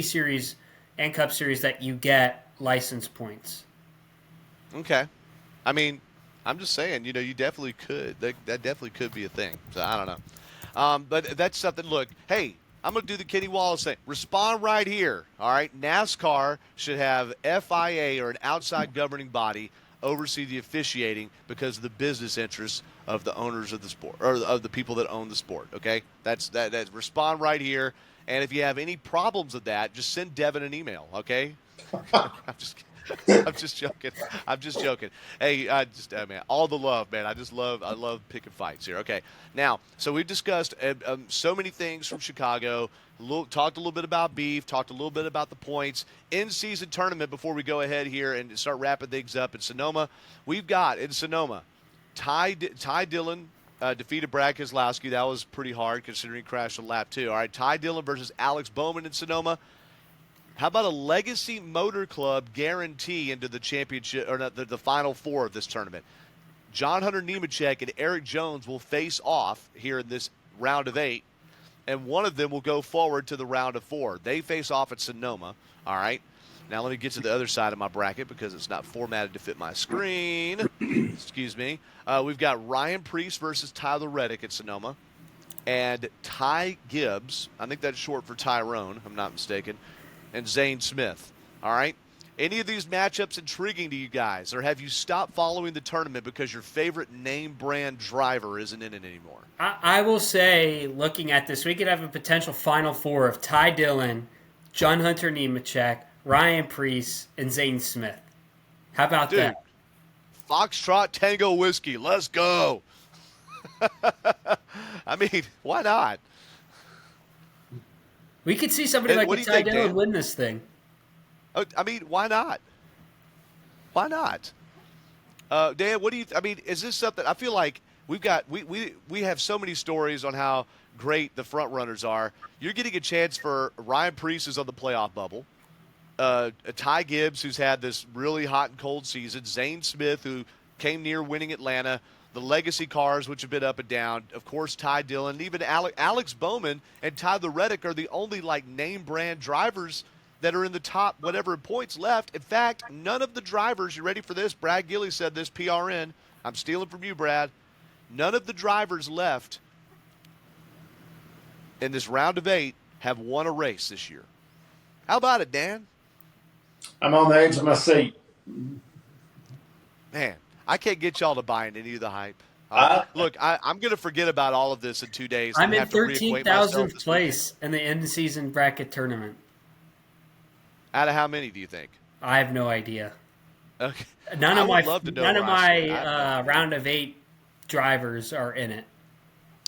Series and Cup Series that you get license points. Okay. I mean, I'm just saying, you definitely could. That definitely could be a thing. So I don't know. But that's something. Look, hey, I'm going to do the Kenny Wallace thing. Respond right here. All right. NASCAR should have FIA, or an outside governing body, oversee the officiating, because of the business interests of the owners of the sport, or of the people that own the sport. Okay. That's respond right here. And if you have any problems with that, just send Devin an email. Okay. I'm just joking. I'm just joking. Hey, man, all the love, man. I love picking fights here. Okay, now, so we've discussed so many things from Chicago. Talked a little bit about beef. Talked a little bit about the points. In-season tournament, before we go ahead here and start wrapping things up in Sonoma. We've got, in Sonoma, Ty Dillon defeated Brad Keselowski. That was pretty hard, considering he crashed on lap 2. All right, Ty Dillon versus Alex Bowman in Sonoma. How about a Legacy Motor Club guarantee into the championship, or not, the Final Four of this tournament? John Hunter Nemechek and Eric Jones will face off here in this round of 8, and one of them will go forward to the round of 4. They face off at Sonoma. All right. Now let me get to the other side of my bracket, because it's not formatted to fit my screen. Excuse me. We've got Ryan Preece versus Tyler Reddick at Sonoma. and Ty Gibbs. I think that's short for Tyrone, if I'm not mistaken, and Zane Smith. All right? Any of these matchups intriguing to you guys, or have you stopped following the tournament because your favorite name brand driver isn't in it anymore? I will say, looking at this, we could have a potential Final Four of Ty Dillon, John Hunter Nemechek, Ryan Preece, and Zane Smith. How about Dude, that? Foxtrot Tango Whiskey, let's go. I mean, why not? We could see somebody like What a do you Ty think, Dillon Dan? win this thing. I mean, why not? Why not? Dan, what do you? I mean, is this something? I feel like we have so many stories on how great the front runners are. You're getting a chance for Ryan Preece, who's on the playoff bubble. Ty Gibbs, who's had this really hot and cold season. Zane Smith, who came near winning Atlanta. The legacy cars, which have been up and down. Of course, Ty Dillon, even Alex Bowman and Tyler Reddick are the only name brand drivers that are in the top whatever points left. In fact, none of the drivers, you ready for this? Brad Gilly said this, PRN. I'm stealing from you, Brad. None of the drivers left in this round of 8 have won a race this year. How about it, Dan? I'm on the edge of my seat. Man, I can't get y'all to buy in any of the hype. I, Look, I'm going to forget about all of this in 2 days. I'm in have to reacquaint myself 13,000th this place in the end-season bracket tournament. Out of how many do you think? I have no idea. Okay. None I of would my love to know none of where I sit. my round of 8 drivers are in it.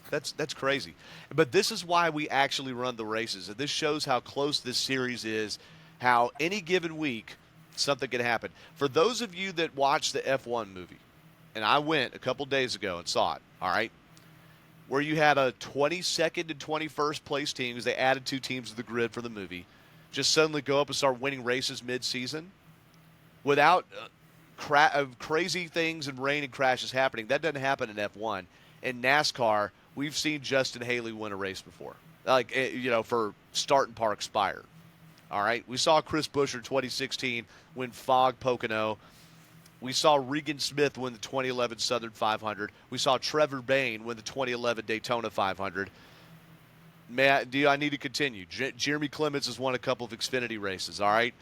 That's crazy. But this is why we actually run the races. And this shows how close this series is, how any given week something can happen. For those of you that watch the F1 movie, and I went a couple days ago and saw it, all right, where you had a 22nd and 21st place team because they added 2 teams to the grid for the movie, just suddenly go up and start winning races mid-season without crazy things and rain and crashes happening. That doesn't happen in F1. In NASCAR, we've seen Justin Haley win a race before, for Start and Park Spire. All right, we saw Chris Buescher 2016 win Fog Pocono. We saw Regan Smith win the 2011 Southern 500. We saw Trevor Bayne win the 2011 Daytona 500. I need to continue? Jeremy Clements has won a couple of Xfinity races. All right,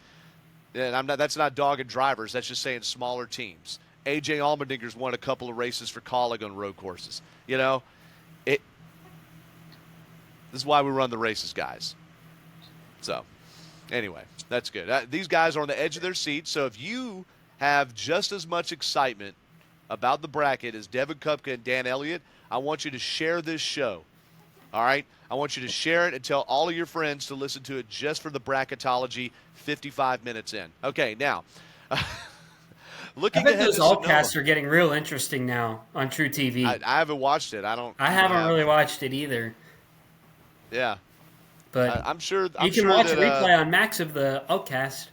and that's not dogging drivers. That's just saying smaller teams. AJ Allmendinger's won a couple of races for Colleague on road courses. This is why we run the races, guys. So, anyway, that's good. These guys are on the edge of their seats. So if you have just as much excitement about the bracket as Devin Kupka and Dan Elliott, I want you to share this show. All right? I want you to share it and tell all of your friends to listen to it just for the bracketology 55 minutes in. Okay, now, looking I bet ahead those to all Sonoma, casts are getting real interesting now on True TV. I haven't watched it. I haven't really watched it either. Yeah. But I'm sure. you can watch a replay on Max of the Outcast.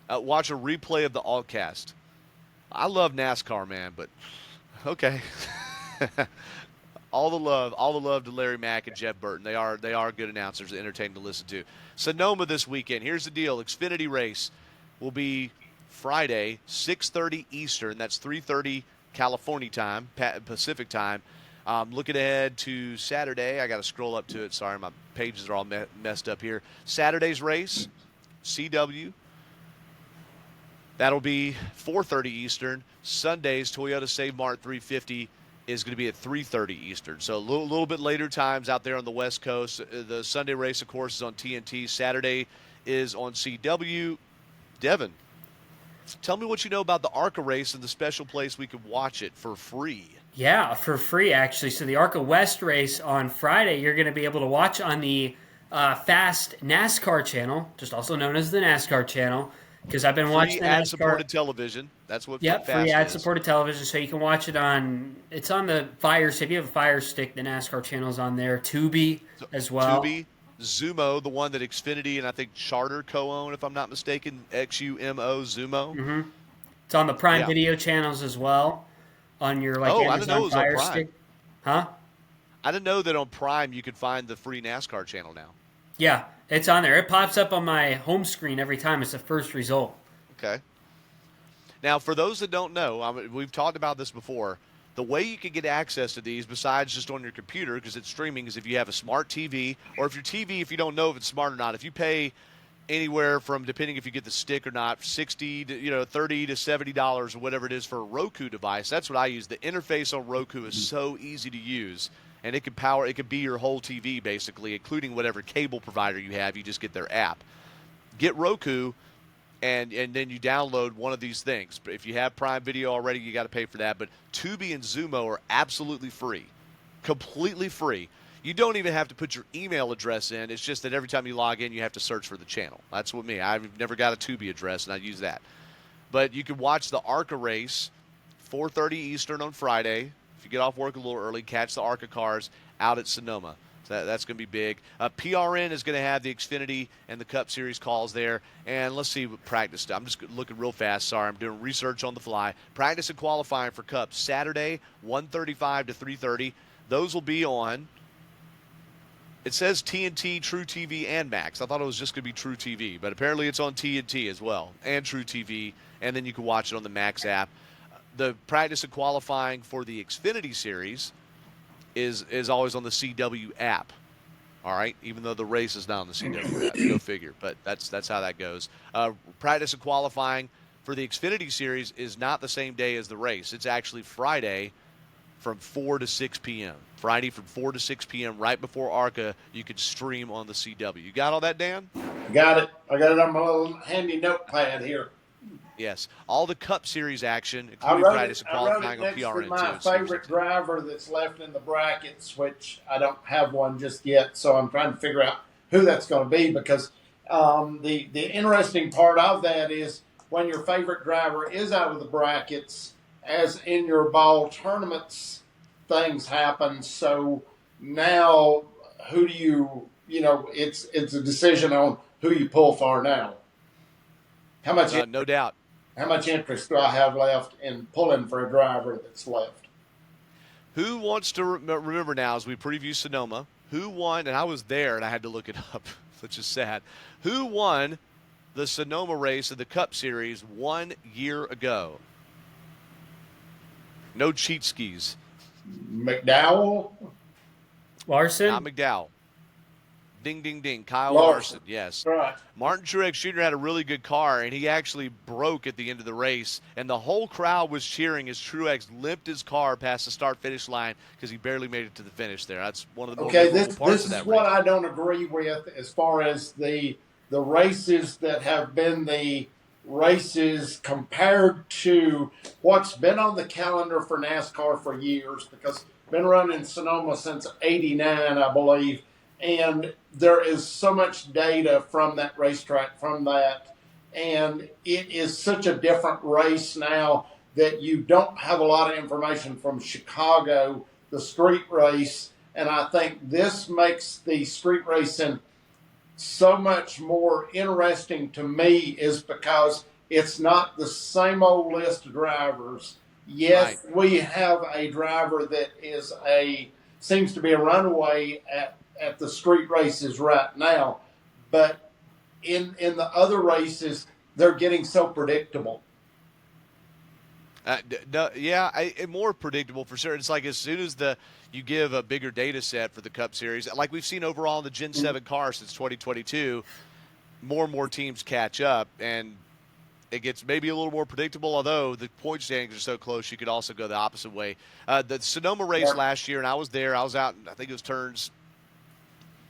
Watch a replay of the Altcast. I love NASCAR, man, but okay. all the love to Larry Mack and Jeff Burton. They are good announcers, entertaining to listen to. Sonoma this weekend. Here's the deal: Xfinity race will be Friday, 6:30 Eastern. That's 3:30 California time, Pacific time. Looking ahead to Saturday. I got to scroll up to it. Sorry, my pages are all messed up here. Saturday's race, CW. That'll be 4:30 Eastern. Sunday's Toyota Save Mart 350 is going to be at 3:30 Eastern. So a little bit later times out there on the West Coast. The Sunday race, of course, is on TNT. Saturday is on CW. Devin, tell me what you know about the ARCA race and the special place we could watch it for free. Yeah, for free, actually. So the ARCA West race on Friday, you're going to be able to watch on the Fast NASCAR channel, just also known as the NASCAR channel, because I've been watching the NASCAR. Ad-supported television. That's what Yep, Fast free is. ad-supported television, so you can watch it on. It's on the Fire. So if you have a Fire Stick, the NASCAR channel's on there. Tubi as well. Tubi, Zumo, the one that Xfinity and I think Charter co-own, if I'm not mistaken. XUMO, Zumo. Mm-hmm. It's on the Prime Video channels as well. On your I didn't know Amazon it was Fire on Prime. Stick, huh? I didn't know that on Prime you could find the free NASCAR channel now. Yeah, it's on there. It pops up on my home screen every time. It's the first result. Okay. Now, for those that don't know, we've talked about this before. The way you can get access to these, besides just on your computer, because it's streaming, is if you have a smart TV, or if your TV, if you don't know if it's smart or not, if you pay anywhere from, depending if you get the stick or not, 60 to $30 to $70 or whatever it is for a Roku device. That's what I use. The interface on Roku is so easy to use, and it could be your whole TV basically, including whatever cable provider you have. You just get their app. Get Roku, and then you download one of these things. If you have Prime Video already, you got to pay for that. But Tubi and Xumo are absolutely free, completely free. You don't even have to put your email address in. It's just that every time you log in, you have to search for the channel. That's what me. I've never got a Tubi address, and I use that. But you can watch the ARCA race, 4:30 Eastern on Friday. If you get off work a little early, catch the ARCA cars out at Sonoma. So that's going to be big. PRN is going to have the Xfinity and the Cup Series calls there. And let's see what practice. I'm just looking real fast. Sorry, I'm doing research on the fly. Practice and qualifying for Cup Saturday, 1:35 to 3:30. Those will be on. It says TNT, True TV, and Max. I thought it was just going to be True TV, but apparently it's on TNT as well, and True TV, and then you can watch it on the Max app. The practice and qualifying for the Xfinity Series is always on the CW app, all right, even though the race is not on the CW app. Go figure, but that's how that goes. Practice and qualifying for the Xfinity Series is not the same day as the race. It's actually Friday from 4 to 6 p.m. Friday from 4 to 6 p.m. right before ARCA, you can stream on the CW. You got all that, Dan? Got it. I got it on my little handy notepad here. Yes. All the Cup Series action, I including wrote practice it, and I wrote qualifying it on next to PRN my too. favorite driver that's left in the brackets, which I don't have one just yet, so I'm trying to figure out who that's going to be, because the interesting part of that is when your favorite driver is out of the brackets, as in your ball tournaments, things happen. So now, who do it's a decision on who you pull for now. How much? No doubt. How much interest do I have left in pulling for a driver that's left? Who wants to remember now as we preview Sonoma? Who won? And I was there and I had to look it up, which is sad. Who won the Sonoma race of the Cup Series 1 year ago? No cheat skis. McDowell? Larson? Not McDowell. Ding, ding, ding. Kyle Larson, yes. Right. Martin Truex Jr. had a really good car, and he actually broke at the end of the race, and the whole crowd was cheering as Truex limped his car past the start-finish line because he barely made it to the finish there. That's one of the more memorable parts of that race. This is what I don't agree with as far as the races that have been the races compared to what's been on the calendar for NASCAR for years, because been running Sonoma since '89, I believe. And there is so much data from that racetrack, from that. And it is such a different race now that you don't have a lot of information from Chicago, the street race. And I think this makes the street racing so much more interesting to me, is because it's not the same old list of drivers. Yes, right. We have a driver that seems to be a runaway at the street races right now, but in the other races, they're getting so predictable. More predictable for sure. It's like as soon as you give a bigger data set for the Cup Series, like we've seen overall in the Gen 7 car since 2022, more and more teams catch up, and it gets maybe a little more predictable, although the point standings are so close, you could also go the opposite way. The Sonoma race last year, and I was there, I was out, I think it was turns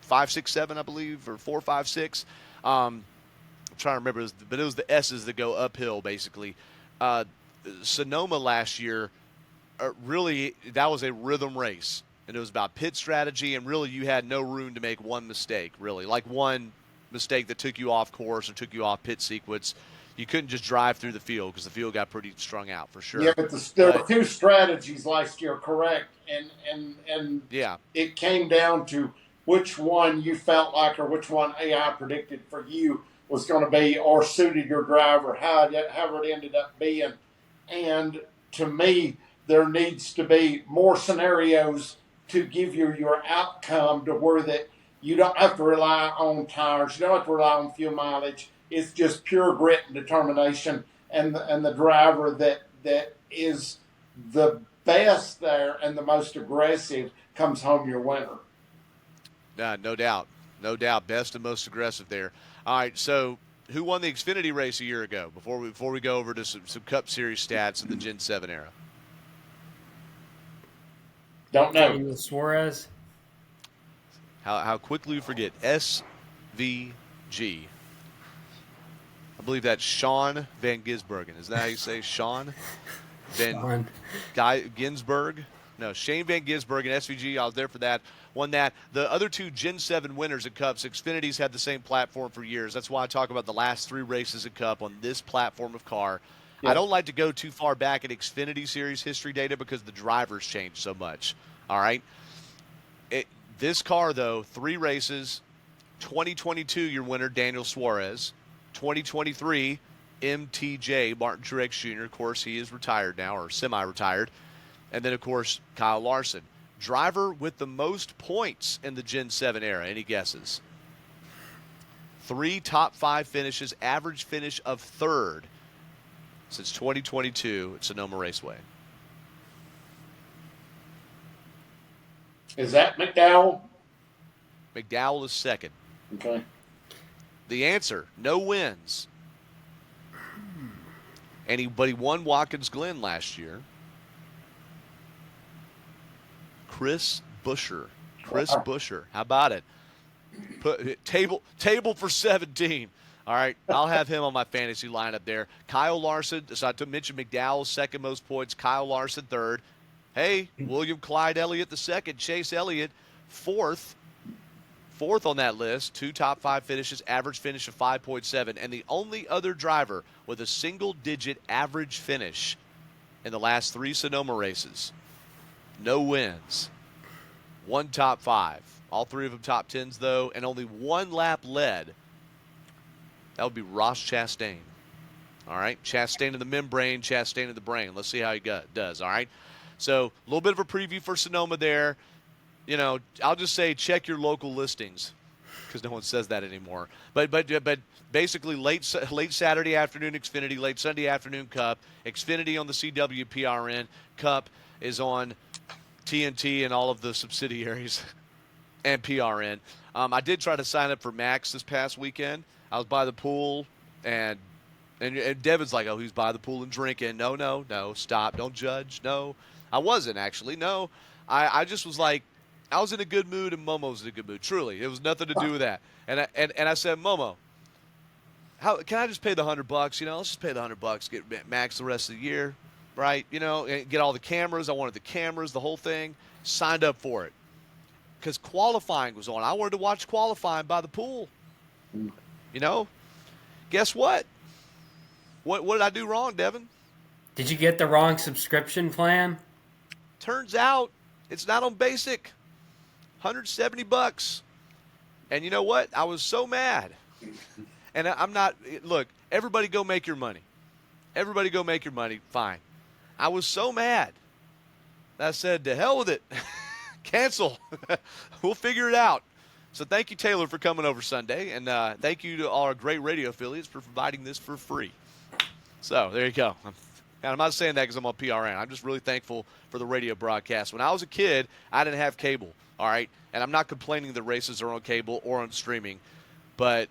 5, 6, 7, I believe, or 4, 5, 6. I'm trying to remember, but it was the S's that go uphill, basically. Sonoma last year, really, that was a rhythm race, and it was about pit strategy, and really you had no room to make one mistake, really. Like one mistake that took you off course or took you off pit sequence. You couldn't just drive through the field because the field got pretty strung out, for sure. Yeah, but there were two strategies last year, correct? And yeah, it came down to which one you felt like, or which one AI predicted for you was going to be, or suited your driver, however it ended up being. And to me, there needs to be more scenarios to give you your outcome, to where that you don't have to rely on tires, you don't have to rely on fuel mileage. It's just pure grit and determination, and the driver that is the best there and the most aggressive comes home your winner. No doubt. No doubt. Best and most aggressive there. All right, so who won the Xfinity race a year ago before we go over to some Cup Series stats in the Gen 7 era? Don't know. Daniel Suarez. How quickly you forget. SVG. I believe that's Sean Van Gisbergen. Is that how you say Sean? Sean. Ginsberg? No, Shane Van Gisbergen, SVG. I was there for that. Won that. The other two Gen 7 winners at Cups, Xfinity's had the same platform for years. That's why I talk about the last 3 races at Cup on this platform of car. Yeah. I don't like to go too far back in Xfinity Series history data because the drivers change so much. All right? This car, though, 3 races. 2022, your winner, Daniel Suarez. 2023, MTJ, Martin Truex Jr. Of course, he is retired now, or semi-retired. And then, of course, Kyle Larson. Driver with the most points in the Gen 7 era. Any guesses? 3 top 5 finishes, average finish of 3rd since 2022 at Sonoma Raceway. Is that McDowell? McDowell is 2nd. Okay. The answer, no wins. But he won Watkins Glen last year. Chris Buescher. Buescher. How about it? Table for 17. All right, I'll have him on my fantasy lineup there. Kyle Larson, so I mentioned McDowell, 2nd most points. Kyle Larson, 3rd. Hey, William Clyde Elliott, the 2nd. Chase Elliott, 4th. 4th on that list. 2 top 5 finishes, average finish of 5.7. And the only other driver with a single-digit average finish in the last 3 Sonoma races. No wins. 1 top 5. All 3 of them top 10s, though, and only 1 lap led. That would be Ross Chastain. All right? Chastain in the membrane, Chastain in the brain. Let's see how he does, all right? So a little bit of a preview for Sonoma there. You know, I'll just say check your local listings because no one says that anymore. But basically late Saturday afternoon Xfinity, late Sunday afternoon Cup. Xfinity on the CWPRN. Cup is on TNT and all of the subsidiaries and PRN. I did try to sign up for Max this past weekend. I was by the pool, and Devin's like, oh, he's by the pool and drinking. No, stop. Don't judge. No, I wasn't actually. No, I just was like, I was in a good mood, and Momo was in a good mood. Truly, it was nothing to do with that. And I said, Momo, how can I just pay the $100? You know, let's just pay the $100, get Max the rest of the year, right? You know, and get all the cameras. I wanted the cameras, the whole thing. Signed up for it because qualifying was on. I wanted to watch qualifying by the pool. You know, guess what? What did I do wrong, Devin? Did you get the wrong subscription plan? Turns out it's not on basic. $170. And you know what? I was so mad. And I'm not, look, everybody go make your money. Everybody go make your money. Fine. I was so mad that I said, to hell with it. Cancel. We'll figure it out. So thank you, Taylor, for coming over Sunday. And thank you to all our great radio affiliates for providing this for free. So there you go. And I'm not saying that because I'm on PRN. I'm just really thankful for the radio broadcast. When I was a kid, I didn't have cable, all right? And I'm not complaining the races are on cable or on streaming, but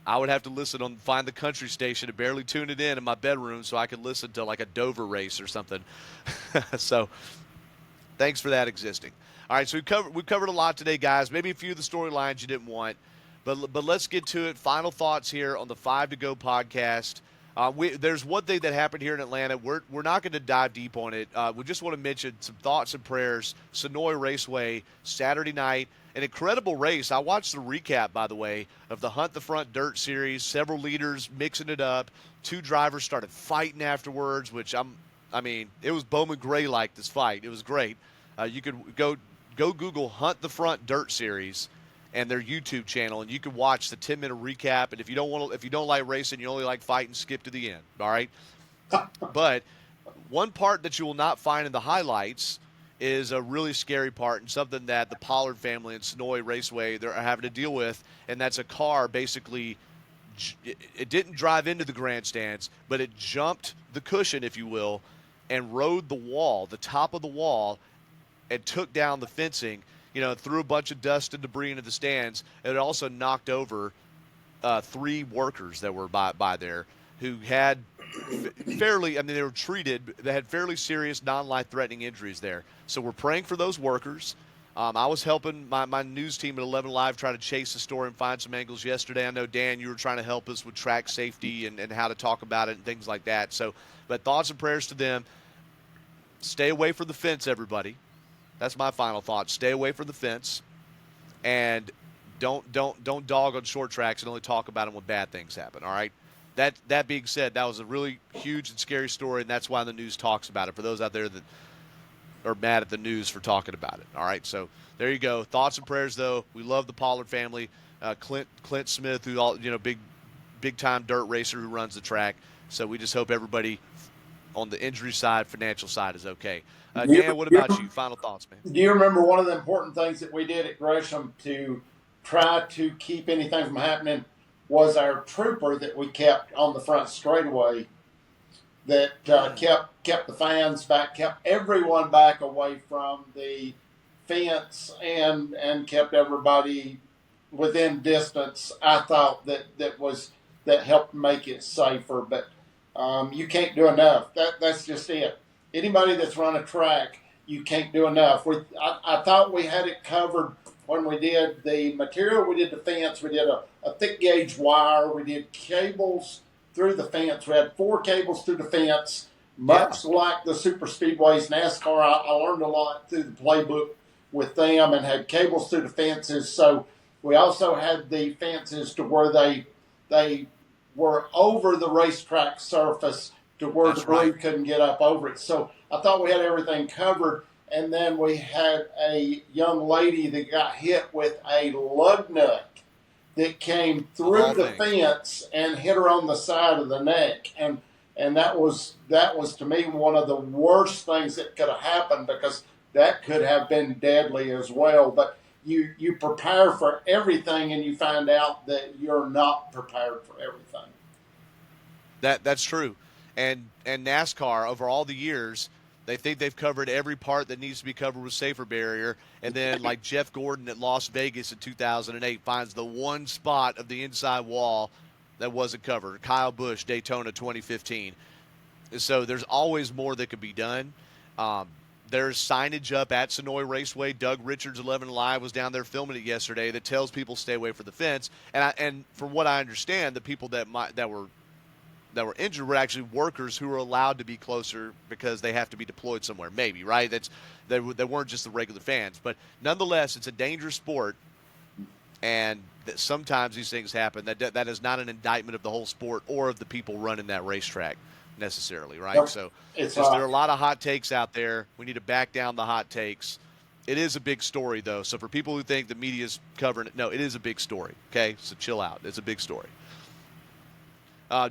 I would have to find the country station and barely tune it in my bedroom so I could listen to like a Dover race or something. So thanks for that existing. All right, so we've covered a lot today, guys. Maybe a few of the storylines you didn't want, but let's get to it. Final thoughts here on the 5 to Go podcast. There's one thing that happened here in Atlanta. We're not going to dive deep on it. We just want to mention some thoughts and prayers. Sonoy Raceway, Saturday night, an incredible race. I watched the recap, by the way, of the Hunt the Front Dirt Series. Several leaders mixing it up. 2 drivers started fighting afterwards, which it was Bowman Gray-like, this fight. It was great. You could go Google Hunt the Front Dirt Series and their YouTube channel, and you can watch the 10-minute recap. And if you don't like racing, you only like fighting, skip to the end. All right. But one part that you will not find in the highlights is a really scary part and something that the Pollard family and Sonoy Raceway they're having to deal with, and that's a car basically. It didn't drive into the grandstands, but it jumped the cushion, if you will, and rode the wall, the top of the wall, and took down the fencing. Threw a bunch of dust and debris into the stands. It also knocked over 3 workers that were by there who had fairly, I mean, they were treated, they had fairly serious non-life-threatening injuries there. So we're praying for those workers. I was helping my news team at 11 Live try to chase the story and find some angles yesterday. I know, Dan, you were trying to help us with track safety and how to talk about it and things like that. So, but thoughts and prayers to them. Stay away from the fence, everybody. That's my final thought. Stay away from the fence, and don't dog on short tracks and only talk about them when bad things happen. All right. That being said, that was a really huge and scary story, and that's why the news talks about it. For those out there that are mad at the news for talking about it. All right. So there you go. Thoughts and prayers, though. We love the Pollard family. Clint Smith, who big time dirt racer who runs the track. So we just hope everybody on the injury side, financial side is okay. Dan, what about you? Final thoughts, man? Do you remember one of the important things that we did at Gresham to try to keep anything from happening was our trooper that we kept on the front straightaway that kept the fans back, kept everyone back away from the fence, and kept everybody within distance. I thought that helped make it safer, but you can't do enough. That's just it. Anybody that's run a track, you can't do enough. I thought we had it covered when we did the material. We did the fence. We did a thick gauge wire. We did cables through the fence. We had 4 cables through the fence, much like the super speedways, NASCAR. I learned a lot through the playbook with them and had cables through the fences. So we also had the fences to where they were over the racetrack surface to where debris couldn't get up over it. So I thought we had everything covered. And then we had a young lady that got hit with a lug nut that came through the fence and hit her on the side of the neck. And that was to me one of the worst things that could have happened, because that could have been deadly as well. But you prepare for everything, and you find out that you're not prepared for everything. That's true. And NASCAR, over all the years, they think they've covered every part that needs to be covered with safer barrier. And then, like Jeff Gordon at Las Vegas in 2008 finds the one spot of the inside wall that wasn't covered. Kyle Busch, Daytona 2015. So there's always more that could be done. There's signage up at Sonoy Raceway. Doug Richards, 11 Live, was down there filming it yesterday that tells people stay away from the fence. And from what I understand, the people that were injured were actually workers who were allowed to be closer because they have to be deployed somewhere, maybe, right? They weren't just the regular fans. But nonetheless, it's a dangerous sport, and sometimes these things happen. That is not an indictment of the whole sport or of the people running that racetrack necessarily, right? Nope. So there are a lot of hot takes out there. We need to back down the hot takes. It is a big story, though. So for people who think the media's covering it, no, it is a big story, okay? So chill out. It's a big story.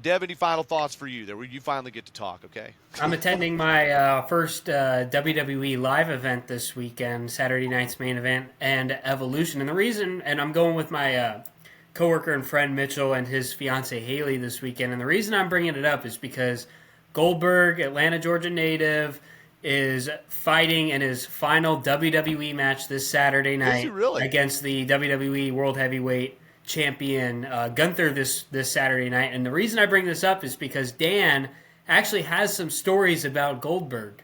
Dev, any final thoughts for you there? You finally get to talk, okay? I'm attending my first WWE live event this weekend, Saturday night's main event, and Evolution. And the reason, and I'm going with my coworker and friend Mitchell and his fiance Haley this weekend. And the reason I'm bringing it up is because Goldberg, Atlanta, Georgia native, is fighting in his final WWE match this Saturday night against the WWE World Heavyweight Champion Gunther this Saturday night. And the reason I bring this up is because Dan actually has some stories about Goldberg.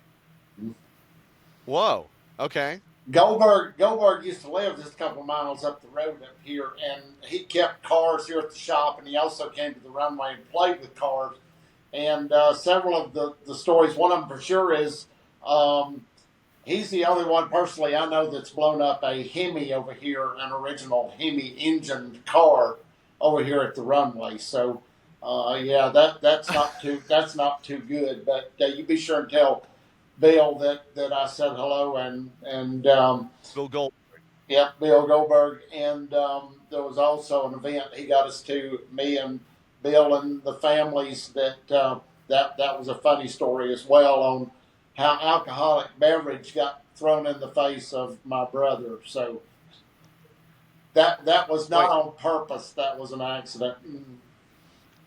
Whoa. Okay. Goldberg used to live just a couple miles up the road up here, and he kept cars here at the shop, and he also came to the runway and played with cars. And several of the stories, one of them for sure is he's the only one personally I know that's blown up a Hemi over here, an original Hemi engined car over here at the runway. So that's not too good. But you be sure and tell Bill that I said hello and Bill Goldberg. Yeah, Bill Goldberg. And there was also an event he got us to, me and Bill and the families, that was a funny story as well on how alcoholic beverage got thrown in the face of my brother. So that was not on purpose. That was an accident.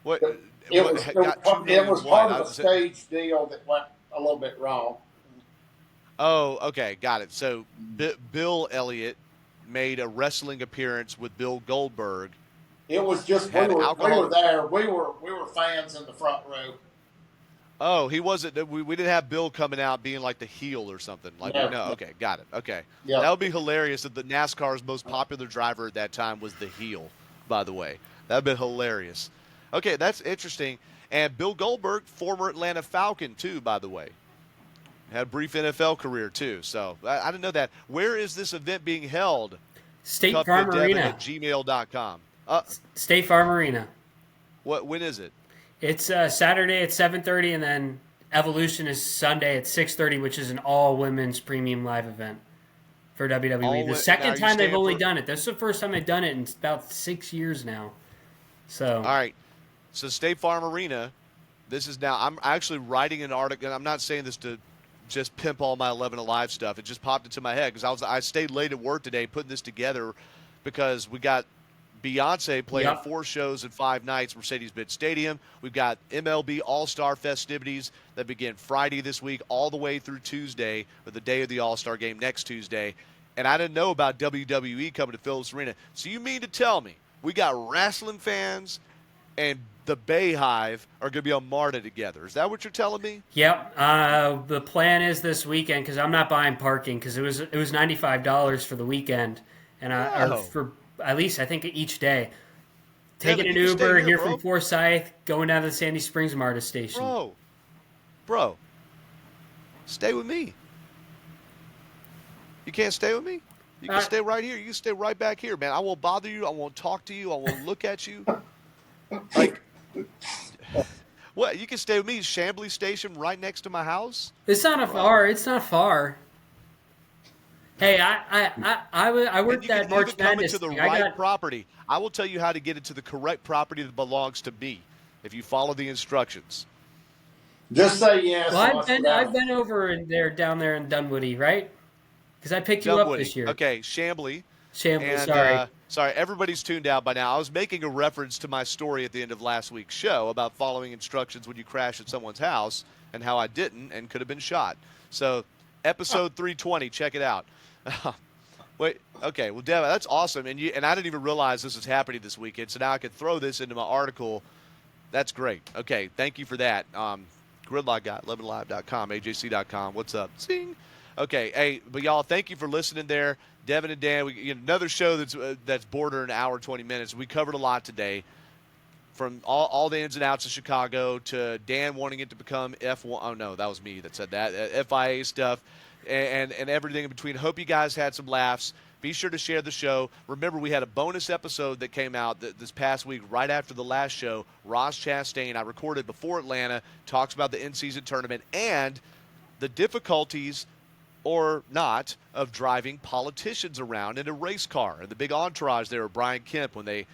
What? It was part of a stage deal that went a little bit wrong. Oh, okay, got it. So Bill Elliott made a wrestling appearance with Bill Goldberg. It was just Had we were alcohol. there. We were fans in the front row. Oh, he wasn't. We didn't have Bill coming out being like the heel or something. Like we No, know. no. Okay, got it. Okay, Yeah. that would be hilarious if the NASCAR's most popular driver at that time was the heel. By the way, that'd been hilarious. Okay, that's interesting. And Bill Goldberg, former Atlanta Falcon too, by the way, had a brief NFL career too. So I didn't know that. Where is this event being held? State Farm CupcaDevin Arena. at gmail.com. State Farm Arena. When is it? It's Saturday at 7:30, and then Evolution is Sunday at 6:30, which is an all women's premium live event for WWE. The Now, second are you time they've staying only for- done it. This is the first time they've done it in about 6 years now. So All right. So State Farm Arena, this is now, I'm actually writing an article, and I'm not saying this to just pimp all my 11 Alive stuff. It just popped into my head because I stayed late at work today putting this together because we got Beyonce playing Yep. 4 shows in 5 nights, Mercedes-Benz Stadium. We've got MLB All-Star festivities that begin Friday this week all the way through Tuesday, with the day of the All-Star game next Tuesday. And I didn't know about WWE coming to Phillips Arena. So you mean to tell me we got wrestling fans and the Bay Hive are going to be on MARTA together? Is that what you're telling me? yep. The plan is this weekend because I'm not buying parking because it was $95 for the weekend, and or Wow. for at least I think each day. Taking Devin, an you can stay Uber here, here bro. from Forsyth, going down to the Sandy Springs MARTA station. Bro, stay with me. You can't stay with me? You can stay right here. You can stay right back here, man. I won't bother you. I won't talk to you. I won't look at you. Like, what? You can stay with me. Chambly Station right next to my house? It's not far. It's not far. Hey, I And worked you that can March even come Madness into the thing. right property. I will tell you how to get into the correct property that belongs to me if you follow the instructions. Just say yes. Well, and let's go down. I've been over in there down there in Dunwoody, right? Because I picked you up Dunwoody. this year. Okay, Chambly. Chambly, And sorry. sorry, everybody's tuned out by now. I was making a reference to my story at the end of last week's show about following instructions when you crash at someone's house and how I didn't and could have been shot. So, episode 320, check it out. Wait, okay, well, Devin, that's awesome, and I didn't even realize this was happening this weekend. So now I can throw this into my article. That's great. Okay, thank you for that. Gridlock guy, 11live.com, ajc.com. What's up? Zing. Okay, hey, but y'all, thank you for listening there. Devin and Dan, another show that's bordering an hour, 20 minutes. We covered a lot today, from all the ins and outs of Chicago to Dan wanting it to become F1. Oh, no, that was me that said that. FIA stuff and everything in between. Hope you guys had some laughs. Be sure to share the show. Remember, we had a bonus episode that came out this past week right after the last show. Ross Chastain, I recorded before Atlanta, talks about the in-season tournament and the difficulties or not of driving politicians around in a race car. And the big entourage there of Brian Kemp when they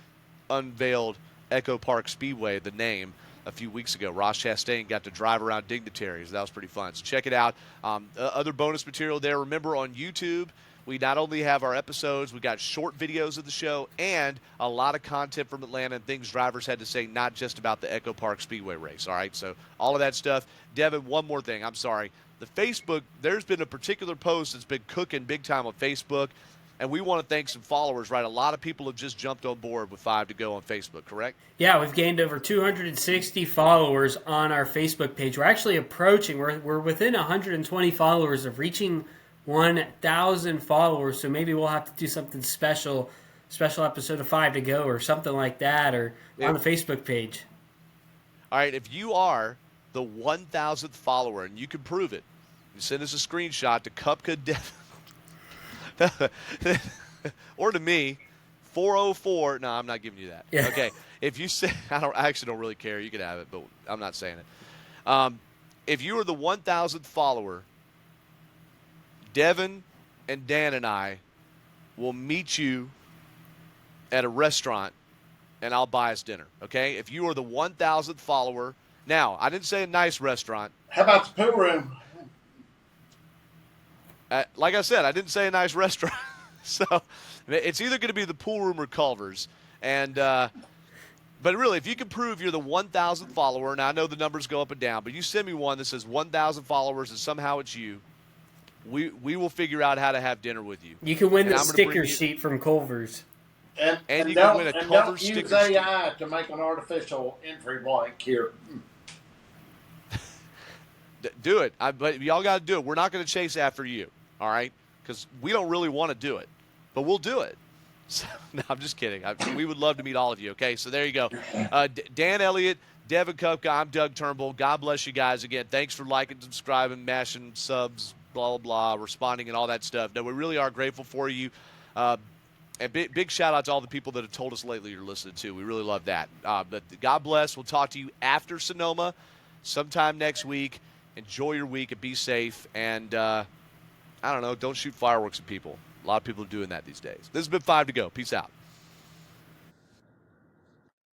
unveiled Echo Park Speedway, the name, a few weeks ago. Ross Chastain got to drive around dignitaries. That was pretty fun. So check it out. Other bonus material there. Remember, on YouTube, we not only have our episodes, we got short videos of the show and a lot of content from Atlanta and things drivers had to say, not just about the Echo Park Speedway race. All right, so all of that stuff. Devin, one more thing. I'm sorry. The Facebook, there's been a particular post that's been cooking big time on Facebook, and we want to thank some followers, right? A lot of people have just jumped on board with 5 to Go on Facebook, correct? Yeah, we've gained over 260 followers on our Facebook page. We're actually approaching, we're within 120 followers of reaching 1,000 followers, so maybe we'll have to do something special episode of 5 to Go or something like that, or on the Facebook page. All right, if you are the 1,000th follower and you can prove it, you send us a screenshot to Cupca or to me, 404. No, I'm not giving you that. Yeah. Okay, if you say, I actually don't really care. You can have it, but I'm not saying it. If you are the 1,000th follower, Devin and Dan and I will meet you at a restaurant, and I'll buy us dinner. Okay, if you are the 1,000th follower. Now, I didn't say a nice restaurant. How about the pool room? Like I said, I didn't say a nice restaurant. So it's either going to be the pool room or Culver's. And But really, if you can prove you're the 1,000th follower, and I know the numbers go up and down, but you send me one that says 1,000 followers and somehow it's you, we will figure out how to have dinner with you. You can win And the I'm gonna bring sticker you- sheet from Culver's. And you can win a Culver don't sticker use AI to make an artificial entry blank here. Do it. But y'all got to do it. We're not going to chase after you, all right? Because we don't really want to do it, but we'll do it. So, no, I'm just kidding. We would love to meet all of you, okay? So there you go. Dan Elliott, Devin Kupka, I'm Doug Turnbull. God bless you guys again. Thanks for liking, subscribing, mashing subs, blah, blah, blah, responding and all that stuff. No, we really are grateful for you. And big shout out to all the people that have told us lately you're listening to. We really love that. But God bless. We'll talk to you after Sonoma sometime next week. Enjoy your week and be safe. And I don't know, don't shoot fireworks at people. A lot of people are doing that these days. This has been 5 to Go. Peace out.